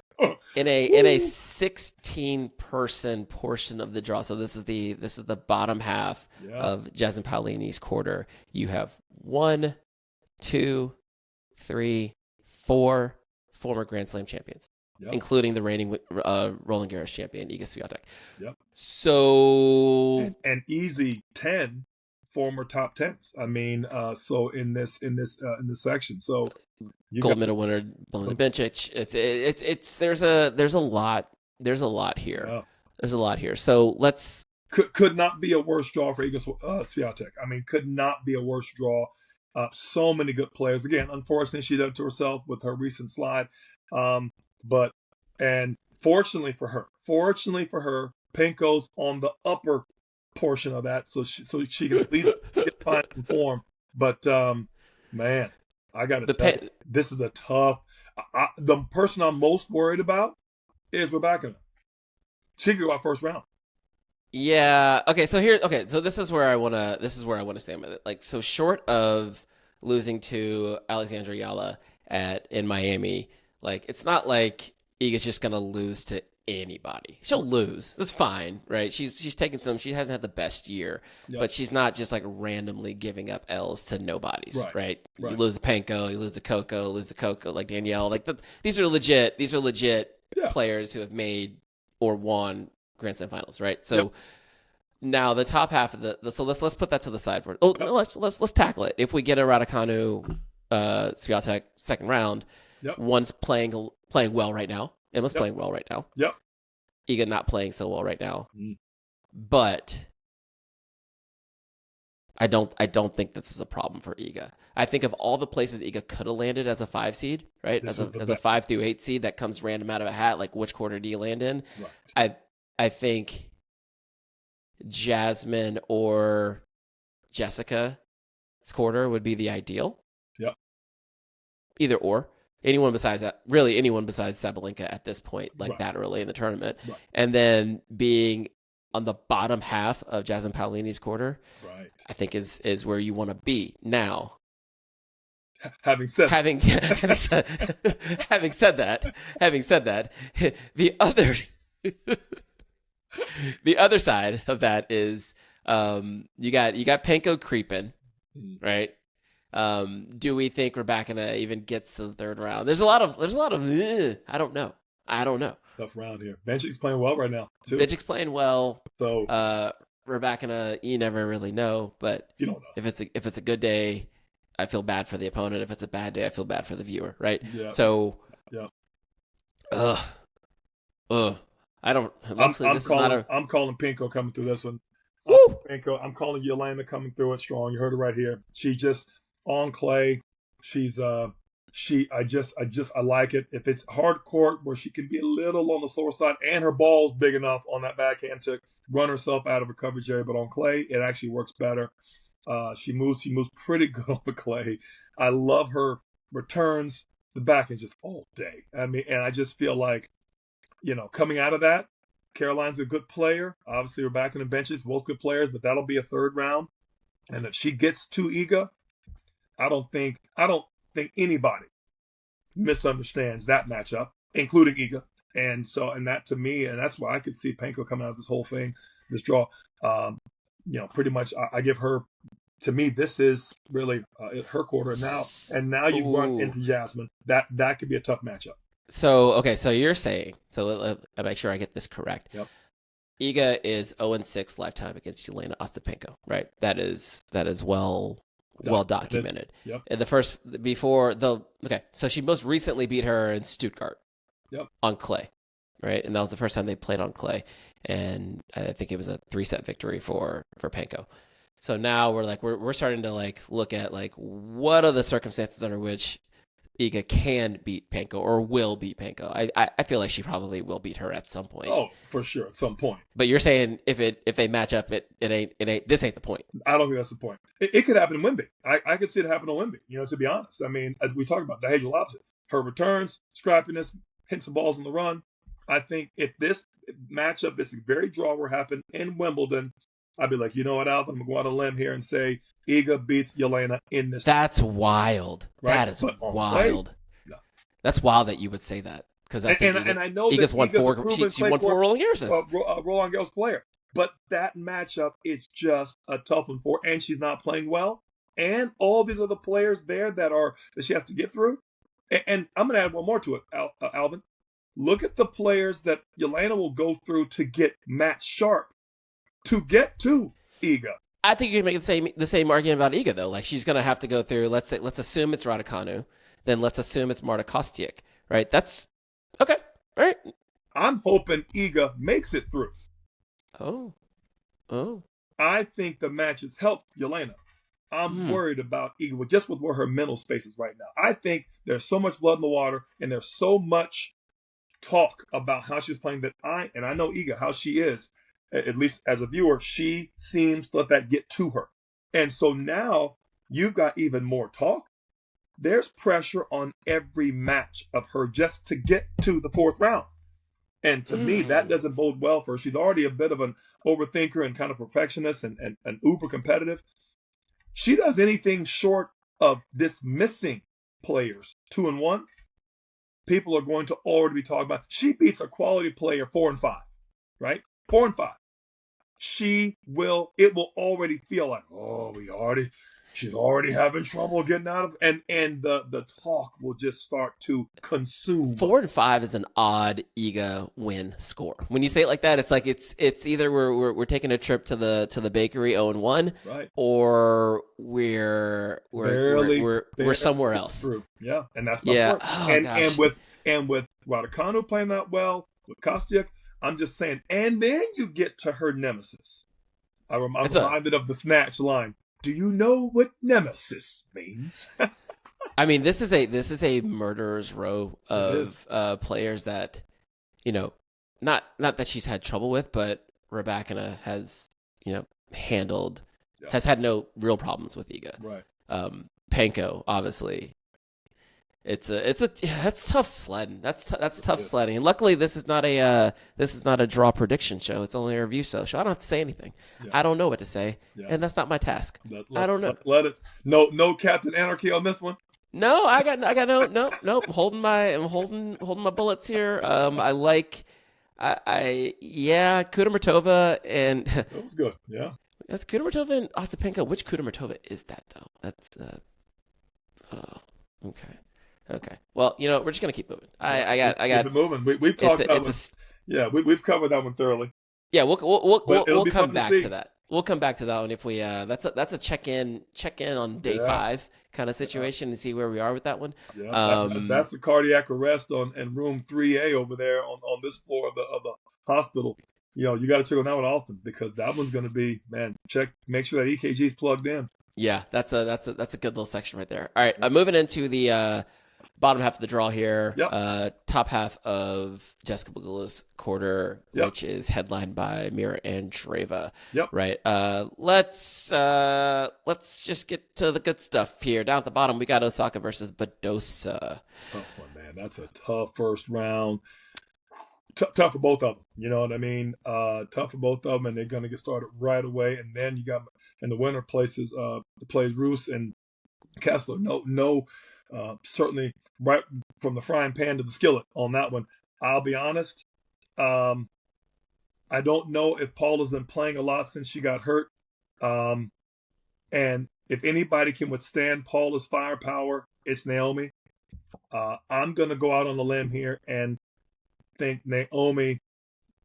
In a 16-person portion of the draw. So this is the bottom half of Jasmine Paolini's quarter. You have 1, 2, 3, 4 former Grand Slam champions. Yep. Including the reigning Roland Garros champion Iga Swiatek. Yep. So and easy 10 former top 10s. I mean, so in this section, so gold medal winner Belinda Bencic. It's there's a lot here. Yeah. There's a lot here. So let's could not be a worse draw for Iga Swiatek. I mean, could not be a worse draw. So many good players. Again, unfortunately, she did it to herself with her recent slide. And fortunately for her, Penko's on the upper portion of that, so she can at least get fine in form. But man, I got to tell you, this is a tough. The person I'm most worried about is Rebecca. She could go out first round. Yeah. Okay. So this is where I want to stand with it. Like, so short of losing to Alexandra Yala in Miami. Like, it's not like Iga's just going to lose to anybody. She'll lose. That's fine, right? She's taken she hasn't had the best year, but she's not just like randomly giving up L's to nobodies, right? You lose to Penko, you lose to Coco, like Danielle. Like these are legit players who have made or won Grand Slam finals, right? So now the top half of so let's put that to the side for it. Let's tackle it. If we get a Raducanu Swiatek second round, one's playing well right now. Emma's playing well right now. Yep. Iga not playing so well right now. But I don't think this is a problem for Iga. I think of all the places Iga could have landed as a 5 seed, right? As a 5 through 8 seed that comes random out of a hat, like which quarter do you land in? Right. I think Jasmine or Jessica's quarter would be the ideal. Yep. Either or. Anyone besides Sabalinka at this point, that early in the tournament. Right. And then being on the bottom half of Jasmine Paolini's quarter, I think is where you want to be. Now, having said that, the other side of that is you got Penko creeping, right? Do we think Rebecca even gets to the third round? There's a lot of I don't know. Tough round here. Mencik's playing well right now too. Mencik's playing well. So Rebecca, you never really know, but you don't know. If it's a good day, I feel bad for the opponent. If it's a bad day, I feel bad for the viewer, right? Yeah. So I don't. I'm calling Penko coming through this one. Penko, I'm calling Yolanda coming through it strong. You heard it right here. She just on clay. She's I like it. If it's hard court where she can be a little on the slower side and her ball's big enough on that backhand to run herself out of her coverage area, but on clay it actually works better. She moves pretty good on the clay. I love her returns. The backhand just all day. I mean, and I just feel like, coming out of that, Caroline's a good player. Obviously, Rebecca and Benches, both good players, but that'll be a third round. And if she gets to Iga, I don't think anybody misunderstands that matchup, including Iga. And that to me, and that's why I could see Penko coming out of this whole thing, this draw. Pretty much I give her, to me, this is really her quarter now. And now you run into Jasmine. That could be a tough matchup. So you're saying, I'll make sure I get this correct. Yep. Iga is 0-6 lifetime against Yelena Ostapenko, right? That is well documented. Yep. In so she most recently beat her in Stuttgart. Yep. On clay. right? And that was the first time they played on clay, and I think it was a 3-set victory for Panko. So now we're starting to like look at like what are the circumstances under which Iga can beat Panko or will beat Panko. I feel like she probably will beat her at some point. Oh, for sure, at some point. But you're saying if they match up, it ain't this ain't the point. I don't think that's the point. It could happen in Wemby. I could see it happen in Wemby. You know, to be honest, I mean, as we talked about diagonal opposites, her returns, scrappiness, hitting some balls on the run. I think if this matchup, this very draw, were happen in Wimbledon, I'd be like, you know what, Alvin, I'm gonna go out on a limb here and say Iga beats Jelena in this. That's wild. Right? That is wild. Yeah. That's wild that you would say that because I know Iga's won four. She won 4 Roland Garros. Roland Garros player, but that matchup is just a tough one for, and she's not playing well, and all these other players there that she has to get through. And I'm gonna add one more to it, Alvin. Look at the players that Jelena will go through to get match sharp to get to Iga. I think you can make the same argument about Iga though. Like she's gonna have to go through. Let's assume it's Raducanu, then let's assume it's Marta Kostyuk. Right? That's okay. All right. I'm hoping Iga makes it through. Oh. I think the matches help Jelena. I'm worried about Iga just with where her mental space is right now. I think there's so much blood in the water, and there's so much talk about how she's playing that I know Iga, how she is, at least as a viewer, she seems to let that get to her. And so now you've got even more talk. There's pressure on every match of her just to get to the 4th round. And to me, that doesn't bode well for her. She's already a bit of an overthinker and kind of perfectionist and uber competitive. She does anything short of dismissing players 2-1. People are going to already be talking about. She beats a quality player 4-5, right? 4-5. It will already feel like, she's already having trouble getting out of, and the talk will just start to consume. 4-5 is an odd Iga win score. When you say it like that, it's like it's either we're taking a trip to the bakery 0-1, right, or we're somewhere else. Through. Yeah, and that's my point. Oh, and with Raducanu playing that well, with Kostyuk, I'm just saying. And then you get to her nemesis. I'm reminded of the Snatch line. Do you know what nemesis means? I mean, this is a murderer's row of players that, you know, not that she's had trouble with, but Rybakina has, you know, handled, has had no real problems with Iga. Right. Panko, obviously. That's tough sledding. That's tough sledding. And luckily, this is not a draw prediction show. It's only a review show. I don't have to say anything. Yeah. I don't know what to say, and that's not my task. I don't know. Let it. No Captain Anarchy on this one. No, I got no. I'm holding my bullets here. Kudermetova and that was good. Yeah, that's Kudermetova and Ostapenko. Which Kudermetova is that though? That's okay. Okay. Well, you know, we're just gonna keep moving. I got. Keep it moving. We've talked about one. We've covered that one thoroughly. Yeah, we'll come back to that. We'll come back to that one if we. That's a check in on day 5 kind of situation and see where we are with that one. Yeah, that's the cardiac arrest in room 3A over there on this floor of the hospital. You know, you got to check on that one often because that one's going to be make sure that EKG is plugged in. Yeah, that's a good little section right there. All right, moving into the bottom half of the draw here. Yep. Top half of Jessica Pegula's quarter, which is headlined by Mira Andreeva. Yep. Right. Let's just get to the good stuff here. Down at the bottom, we got Osaka versus Badosa. Tough one, man. That's a tough first round. Tough for both of them. You know what I mean? Tough for both of them, and they're going to get started right away. And then you got in the winner plays Roos and Kessler. No. Certainly right from the frying pan to the skillet on that one. I'll be honest. I don't know if Paula's been playing a lot since she got hurt. And if anybody can withstand Paula's firepower, it's Naomi. I'm going to go out on a limb here and think Naomi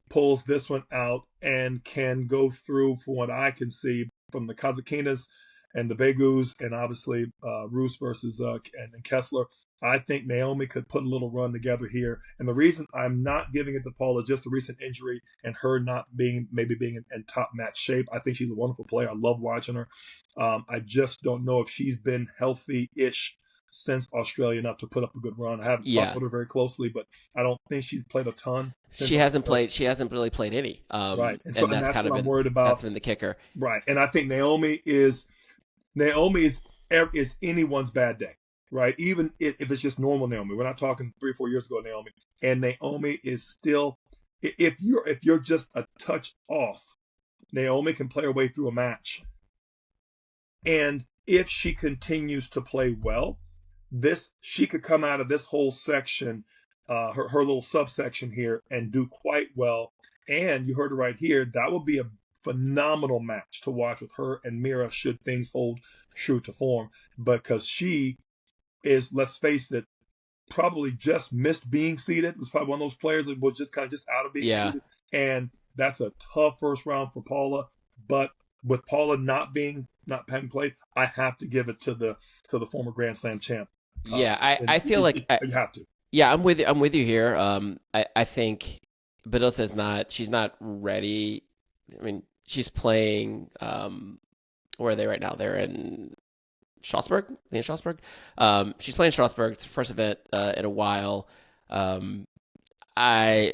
pulls this one out and can go through, from what I can see, from the Kazakinas and the Begus, and obviously Roos versus and Kessler. I think Naomi could put a little run together here. And the reason I'm not giving it to Paula is just the recent injury and her not being in top match shape. I think she's a wonderful player. I love watching her. I just don't know if she's been healthy-ish since Australia enough to put up a good run. I haven't talked with her very closely, but I don't think she's played a ton. She hasn't really played any. Right. And that's kind of what I'm worried about. That's been the kicker. Right. And I think Naomi is anyone's bad day. Right. Even if it's just normal Naomi. We're not talking 3 or 4 years ago Naomi. And Naomi is still, if you're just a touch off, Naomi can play her way through a match. And if she continues to play well, she could come out of this whole section, her little subsection here, and do quite well. And you heard it right here. That would be a phenomenal match to watch with her and Mira should things hold true to form, because she is, let's face it, probably just missed being seeded. Was probably one of those players that was just kind of out of being seeded. And that's a tough first round for Paula. But with Paula not having played, I have to give it to the former Grand Slam champ. I feel like you have to. Yeah, I'm with you here. I think Badosa she's not ready. I mean, she's playing. Where are they right now? They're in Strasbourg. She's playing Strasbourg. It's her first event in a while. I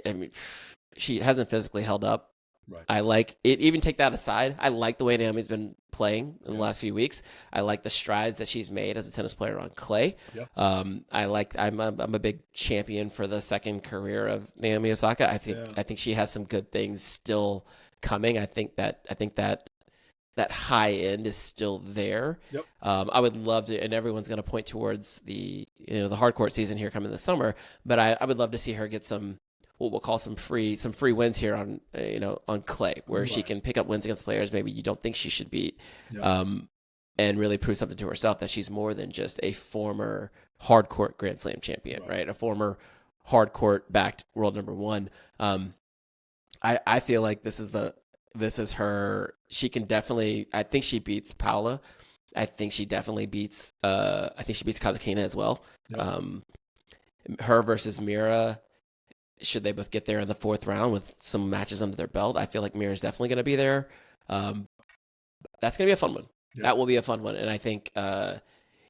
mean, she hasn't physically held up. Right. I like it. Even take that aside, I like the way Naomi's been playing in the last few weeks. I like the strides that she's made as a tennis player on clay. Yep. I'm a big champion for the second career of Naomi Osaka. I think she has some good things still coming. I think that high end is still there. Yep. I would love to, and everyone's going to point towards the hard court season here coming this summer. But I would love to see her get some, what we'll call some free wins here on on clay, where she can pick up wins against players maybe you don't think she should beat, and really prove something to herself that she's more than just a former hard court Grand Slam champion, right? A former hard court backed world number one. I feel like this is her. She can definitely. I think she beats Paula. I think she definitely beats. I think she beats Kazatkina as well. Yep. Her versus Mira. Should they both get there in the fourth round with some matches under their belt, I feel like Mira's definitely going to be there. That's going to be a fun one. Yep. That will be a fun one. And I think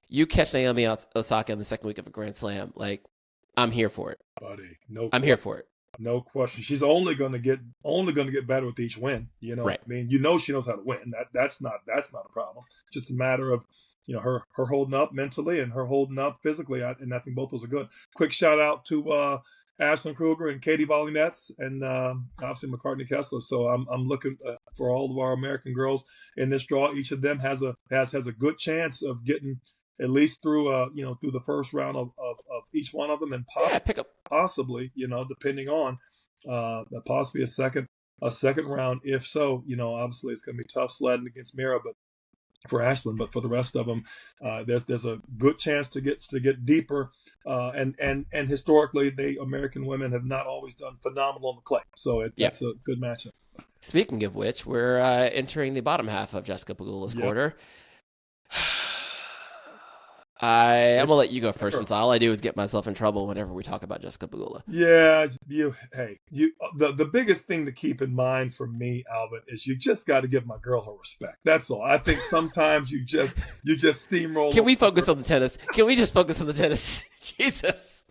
you catch Naomi Osaka in the second week of a Grand Slam, like, I'm here for it. Buddy, I'm here for it. No question. She's only going to get better with each win. Right. I mean, she knows how to win. That's not a problem. It's just a matter of her holding up mentally and her holding up physically. And I think both those are good. Quick shout out to Ashlyn Kruger and Katie Volley-Nets and obviously McCartney Kessler. So I'm looking for all of our American girls in this draw. Each of them has a good chance of getting at least through through the first round of each one of them, and possibly depending on possibly a second round. If so, obviously it's going to be tough sledding against Mira, but for Ashlyn, but for the rest of them, there's a good chance to get deeper. And historically, the American women have not always done phenomenal on the clay, so that's a good matchup. Speaking of which, we're entering the bottom half of Jessica Pegula's quarter. I'm gonna let you go first, since all I do is get myself in trouble whenever we talk about Jessica Pegula. Yeah, the biggest thing to keep in mind for me, Alvin, is you just got to give my girl her respect. That's all. I think sometimes you just steamroll. Can we focus on the tennis? Can we just focus on the tennis? Jesus.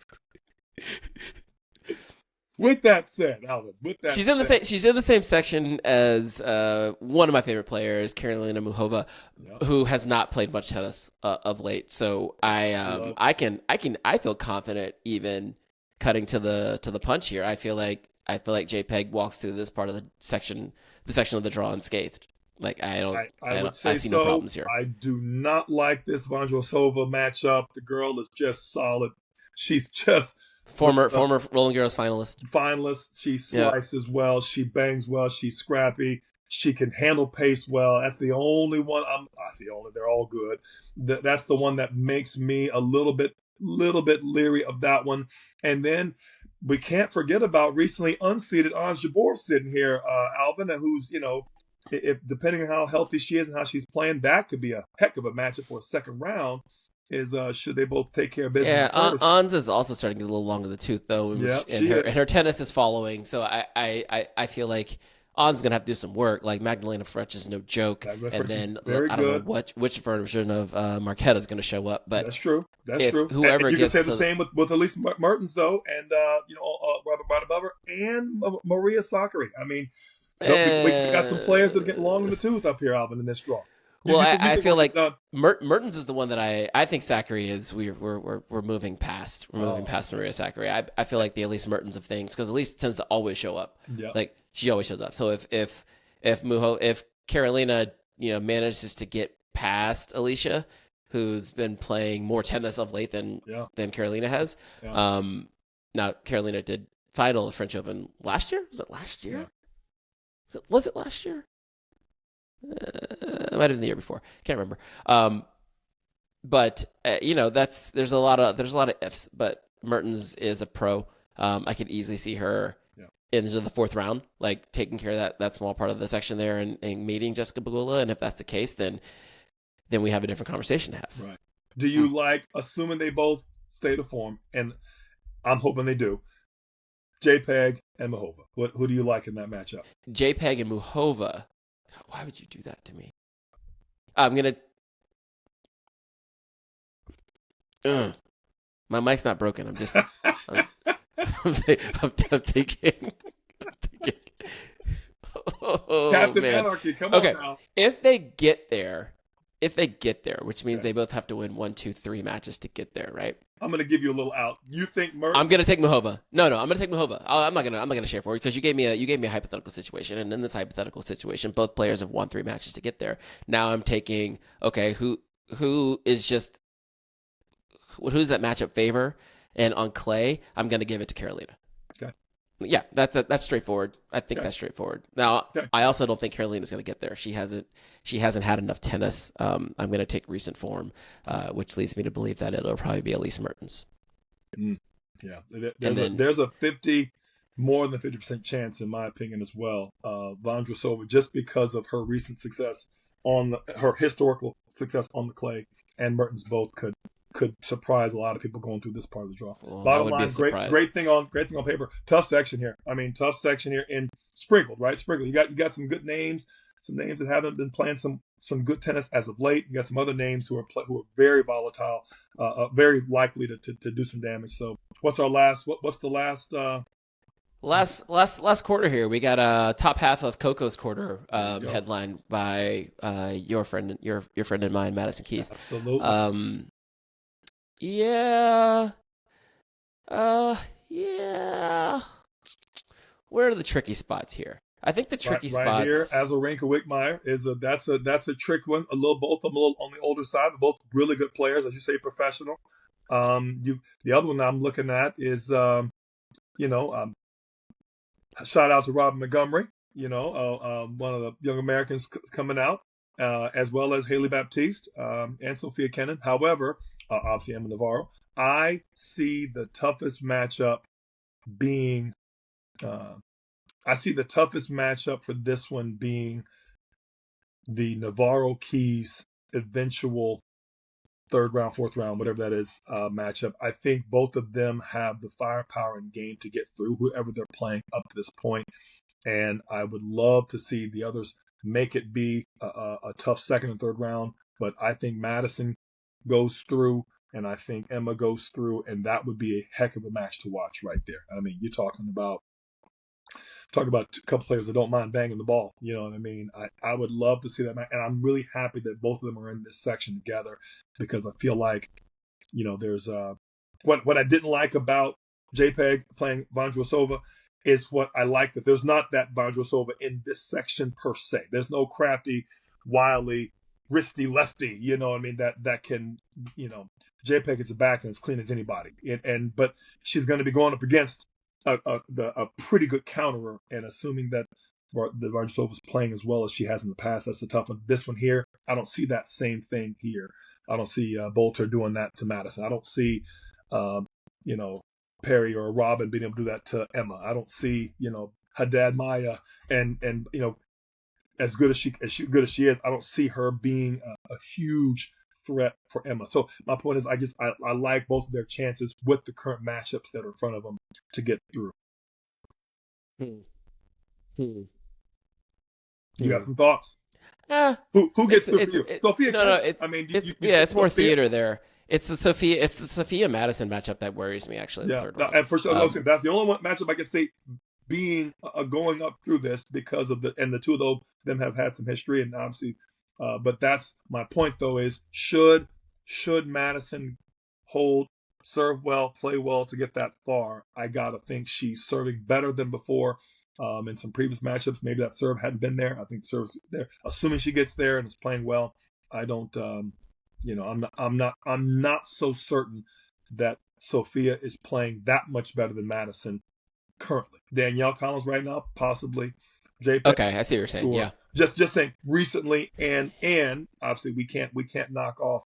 With that said, Alvin, she's in the same section as one of my favorite players, Karolina Muchova, who has not played much tennis of late. So I feel confident even cutting to the punch here. I feel like JPEG walks through this part of the section of the draw unscathed. Like I see no problems here. I do not like this Vondrousova matchup. The girl is just solid. She's just Former Roland Garros finalist. She slices well. She bangs well. She's scrappy. She can handle pace well. That's the only one. They're all good. That's the one that makes me a little bit leery of that one. And then we can't forget about recently unseeded Ons Jabeur sitting here, Alvin, who's if depending on how healthy she is and how she's playing, that could be a heck of a matchup for a second round. is should they both take care of business Yeah, first? Ons is also starting to get a little long in the tooth though, Yeah, and her tennis is following. So I feel like On's gonna have to do some work. Like Magdalena Fretch is no joke, and then I don't know which version of Marquette is gonna show up. But that's true. That's true. Whoever you can say the same with Elise Mertens though, and Robert right above her, and Maria Sakkari. I mean, we got some players that are getting long in the tooth up here, Alvin, in this draw. Well, I feel like Mertens is the one that I think Sakkari is. We're moving past. We're moving past Maria Sakkari. I feel like the Elise Mertens of things, because Elise tends to always show up. Yeah. Like she always shows up. So if Carolina manages to get past Alicia, who's been playing more tennis of late than Carolina has. Yeah. Now Carolina did final the French Open last year. Was it last year? Yeah. Was it last year? It might have been the year before. Can't remember. But there's a lot of ifs. But Mertens is a pro. I could easily see her into the fourth round, like taking care of that small part of the section there and meeting Jessica Pegula. And if that's the case, then we have a different conversation to have. Right. Do you like, assuming they both stay to form, and I'm hoping they do, JPEG and Muhova? Who do you like in that matchup? JPEG and Muhova. Why would you do that to me? I'm going to... My mic's not broken. I'm just... I'm thinking... Oh, Captain man. Anarchy, come on now. If they get there, which means they both have to win 1, 2, 3 matches to get there, right? I'm going to give you a little out. You think Mertens? I'm going to take Muhova. No, I'm going to take Muhova. I'm not going to share forward because you gave me a hypothetical situation, and in this hypothetical situation, both players have won 3 matches to get there. Now I'm taking who's that matchup favor, and on clay, I'm going to give it to Carolina. Okay. Yeah, that's straightforward. I think that's straightforward. Now, I also don't think Carolina's going to get there. She hasn't had enough tennis. I'm going to take recent form, which leads me to believe that it'll probably be Elise Mertens. Yeah, there's a more than 50% chance, in my opinion, as well. Vondrousova, just because of her recent success her historical success on the clay, and Mertens both could surprise a lot of people going through this part of the draw. Well, bottom line, great thing on paper. Tough section here. Tough section here, and sprinkled, right? Sprinkled. You got some good names, some names that haven't been playing some good tennis as of late. You got some other names who are very volatile, very likely to do some damage. So, what's the last? Last quarter here, we got top half of Coco's quarter, headlined by your friend and mine, Madison Keys. Absolutely. Yeah. Where are the tricky spots here? I think the tricky spots right here. Azarenka Wickmeyer that's a trick one. Both of them a little on the older side, but both really good players, as you say, professional. The other one I'm looking at is shout out to Robin Montgomery. One of the young Americans coming out, as well as Haley Baptiste and Sophia Kenin. However, obviously Emma Navarro. I see the toughest matchup being. I see the toughest matchup for this one being the Navarro Keys eventual third round, fourth round, whatever that is, matchup. I think both of them have the firepower and game to get through whoever they're playing up to this point. And I would love to see the others make it be a tough second and third round. But I think Madison goes through, and I think Emma goes through, and that would be a heck of a match to watch right there. You're talking about a couple players that don't mind banging the ball. You know what I mean? I would love to see that match, and I'm really happy that both of them are in this section together, because I feel like, there's what I didn't like about JPEG playing Vondrousova is what I like, that there's not that Vondrousova in this section per se. There's no crafty, wily, wristy lefty, that can, JPEG is a back and as clean as anybody. But she's going to be going up against a pretty good counterer, and assuming that the Vondrousova is playing as well as she has in the past, that's a tough one. This one here, I don't see that same thing here. I don't see Bolter doing that to Madison. I don't see, Perry or Robin being able to do that to Emma. I don't see, Haddad Maya and as good as she is, I don't see her being a huge threat for Emma. So my point is, I like both of their chances with the current matchups that are in front of them to get through. You got some thoughts? Who gets through for you? Sophia. It's more theater there. It's the Sophia Madison matchup that worries me actually. Yeah, the third round. And for sure, that's the only one matchup I can say being going up through this because of the two of them have had some history and obviously, but that's my point though is should Madison serve well, play well to get that far? I gotta think she's serving better than before. In some previous matchups, maybe that serve hadn't been there. I think the serve's there. Assuming she gets there and is playing well, I don't. I'm not so certain that Sophia is playing that much better than Madison currently. Danielle Collins right now, possibly. Okay, I see what you're saying. Yeah, just saying recently, and obviously we can't knock off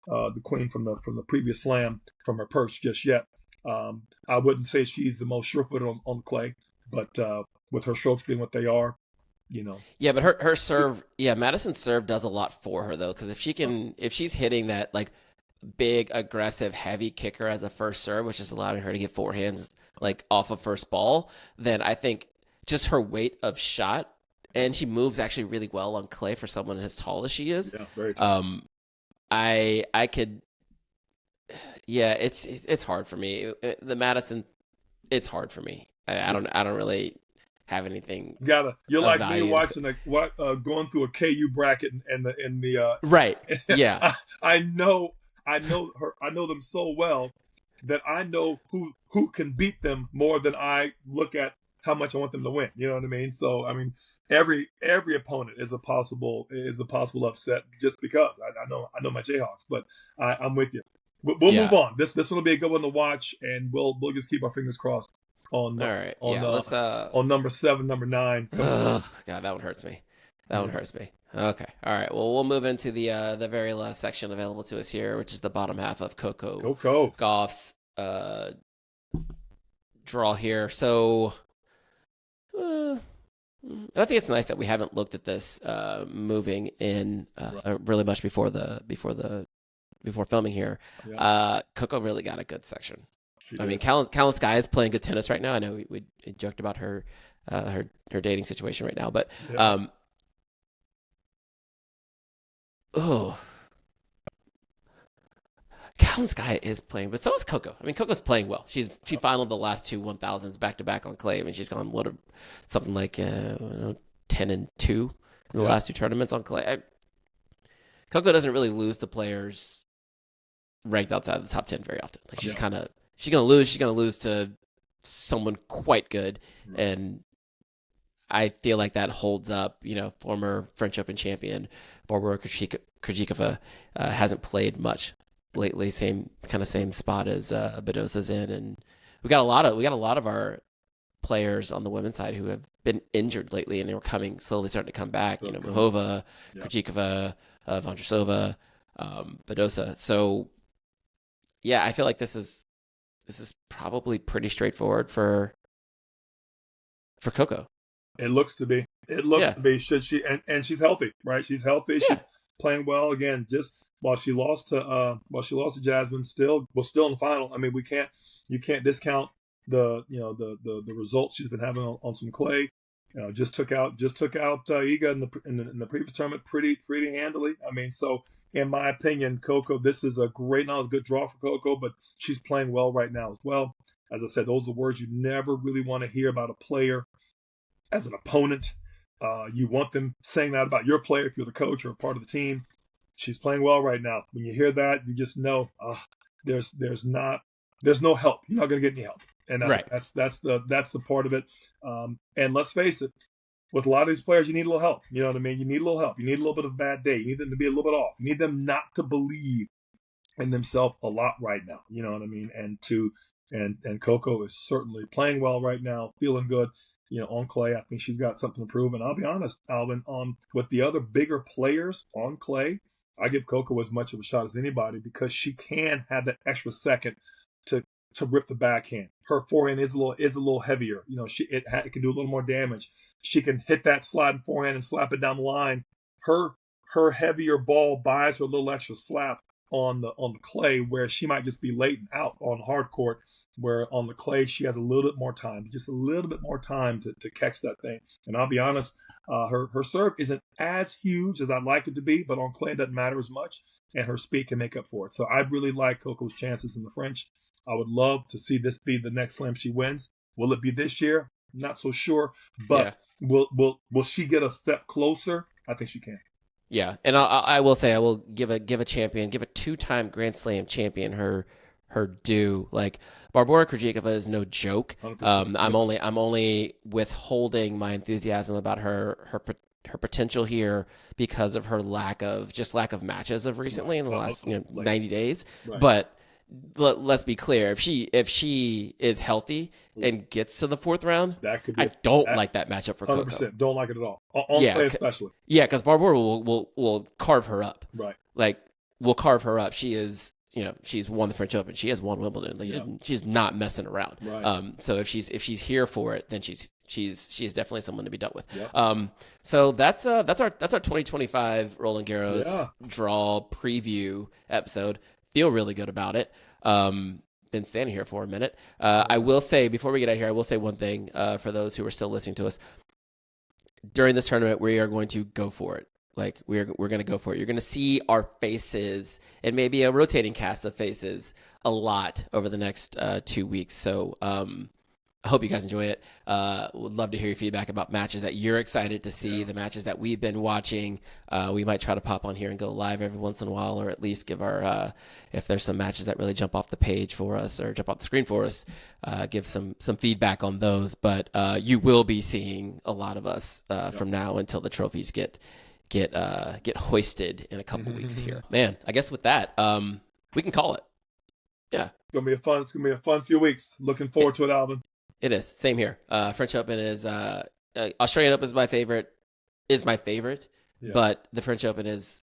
the queen from the previous slam from her perch just yet. I wouldn't say she's the most sure-footed on clay, but with her strokes being what they are, Yeah, but her serve, Madison's serve does a lot for her though, because if she's hitting that like big, aggressive, heavy kicker as a first serve, which is allowing her to get forehands like off of first ball, then I think just her weight of shot, and she moves actually really well on clay for someone as tall as she is. Yeah, very tall. I could, it's hard for me. The Madison, it's hard for me. I don't really have anything. You're like values. Me watching going through a KU bracket and the right. Yeah. I know her. I know them so well that I know who can beat them more than I look at how much I want them to win. You know what I mean? So I mean, every opponent is a possible upset just because I know my Jayhawks, but I'm with you. We'll move on. This will be a good one to watch, and we'll just keep our fingers crossed on number 7, number 9. God, that one hurts me. One hurts me. Okay. All right. Well, we'll move into the very last section available to us here, which is the bottom half of Coco Gauff's draw here. So, and I think it's nice that we haven't looked at this moving in really much before filming here. Yeah. Coco really got a good section. I mean, Kalinskaya is playing good tennis right now. I know we joked about her dating situation right now, but Kalinskaya is playing, but so is Coco. I mean, Coco's playing well. She finaled the last two 1000s back to back on clay. I mean, she's gone something like 10-2 in the last two tournaments on clay. Coco doesn't really lose to players ranked outside the top 10 very often. Like she's gonna lose. She's gonna lose to someone quite good, and I feel like that holds up. Former French Open champion Barbara Krejcikova hasn't played much lately. Same spot as Badosa's in, and we got a lot of our players on the women's side who have been injured lately, and they were slowly starting to come back. Muhova, Krejcikova, Vondrousova, Badosa. So yeah, I feel like this is probably pretty straightforward for Coco. It looks to be. To be. Should she and she's healthy, right? She's healthy. Yeah. She's playing well again. Just while she lost to Jasmine, still in the final. I mean, you can't discount the results she's been having on some clay. Just took out Iga in the previous tournament pretty handily. I mean, so in my opinion, Coco, this is a good draw for Coco, but she's playing well right now as well. As I said, those are the words you never really want to hear about a player as an opponent. You want them saying that about your player if you're the coach or a part of the team. She's playing well right now. When you hear that, you just know there's no help. You're not going to get any help, and that's the part of it. And let's face it, with a lot of these players, you need a little help. You know what I mean? You need a little help. You need a little bit of a bad day. You need them to be a little bit off. You need them not to believe in themselves a lot right now. You know what I mean? And Coco is certainly playing well right now, feeling good. On clay, I think she's got something to prove. And I'll be honest, Alvin, with the other bigger players on clay, I give Coco as much of a shot as anybody because she can have that extra second to rip the backhand. Her forehand is a little heavier. It can do a little more damage. She can hit that sliding forehand and slap it down the line. Her heavier ball buys her a little extra slap on the clay, where she might just be late and out on hard court, where on the clay she has a little bit more time, just a little bit more time to catch that thing. And I'll be honest, her serve isn't as huge as I'd like it to be, but on clay it doesn't matter as much, and her speed can make up for it. So I really like Coco's chances in the French. I would love to see this be the next slam she wins. Will it be this year? Not so sure, but will she get a step closer? I think she can. Yeah, and I will say I will give a champion, give a 2-time Grand Slam champion her due. Like Barbora Krejcikova is no joke. I'm only withholding my enthusiasm about her potential here because of her lack of matches of recently in the last 90 days. Right. But let's be clear, if she is healthy and gets to the fourth round, I don't like that matchup for 100%. Coco. Don't like it at all. On play especially. Yeah, because Barbora will carve her up. Right. Like, will carve her up. She is, she's won the French Open. She has won Wimbledon. Like, she's not messing around. Right. So if she's here for it, then she's definitely someone to be dealt with. Yep. So that's our 2025 Roland Garros draw preview episode. Feel really good about it. Been standing here for a minute. I will say, before we get out of here, I will say one thing for those who are still listening to us. During this tournament, we are going to go for it. Like, we're going to go for it. You're going to see our faces and maybe a rotating cast of faces a lot over the next 2 weeks. So I hope you guys enjoy it. Would love to hear your feedback about matches that you're excited to see, the matches that we've been watching. We might try to pop on here and go live every once in a while, or at least give our, if there's some matches that really jump off the page for us or jump off the screen for us, give some feedback on those. But you will be seeing a lot of us from now until the trophies get hoisted in a couple weeks here. Man, I guess with that, we can call it. Yeah. It's gonna be a fun few weeks. Looking forward to it, Alvin. It is. Same here. French Open is Australian Open is my favorite. But the French Open is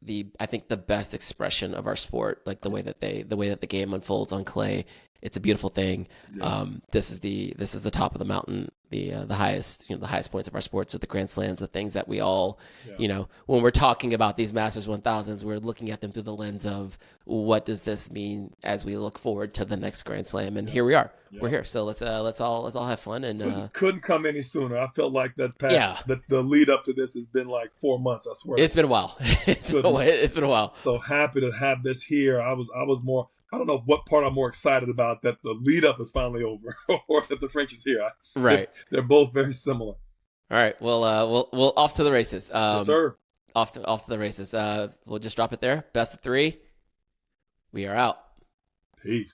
I think the best expression of our sport, like the way that the game unfolds on clay. It's a beautiful thing. Yeah. This is the top of the mountain, the highest points of our sports are the Grand Slams, the things that we all, when we're talking about these Masters 1000s, we're looking at them through the lens of what does this mean as we look forward to the next Grand Slam, and here we are. Yeah. We're here, so let's all have fun. And couldn't come any sooner. I felt like the lead up to this has been like 4 months. I swear, it's been a while. It's been a while. So happy to have this here. I was more. I don't know what part I'm more excited about, that the lead up is finally over or that the French is here. Right. They're both very similar. All right. Well, we'll off to the races. Yes, sir. Off to the races. We'll just drop it there. Best of 3. We are out. Peace.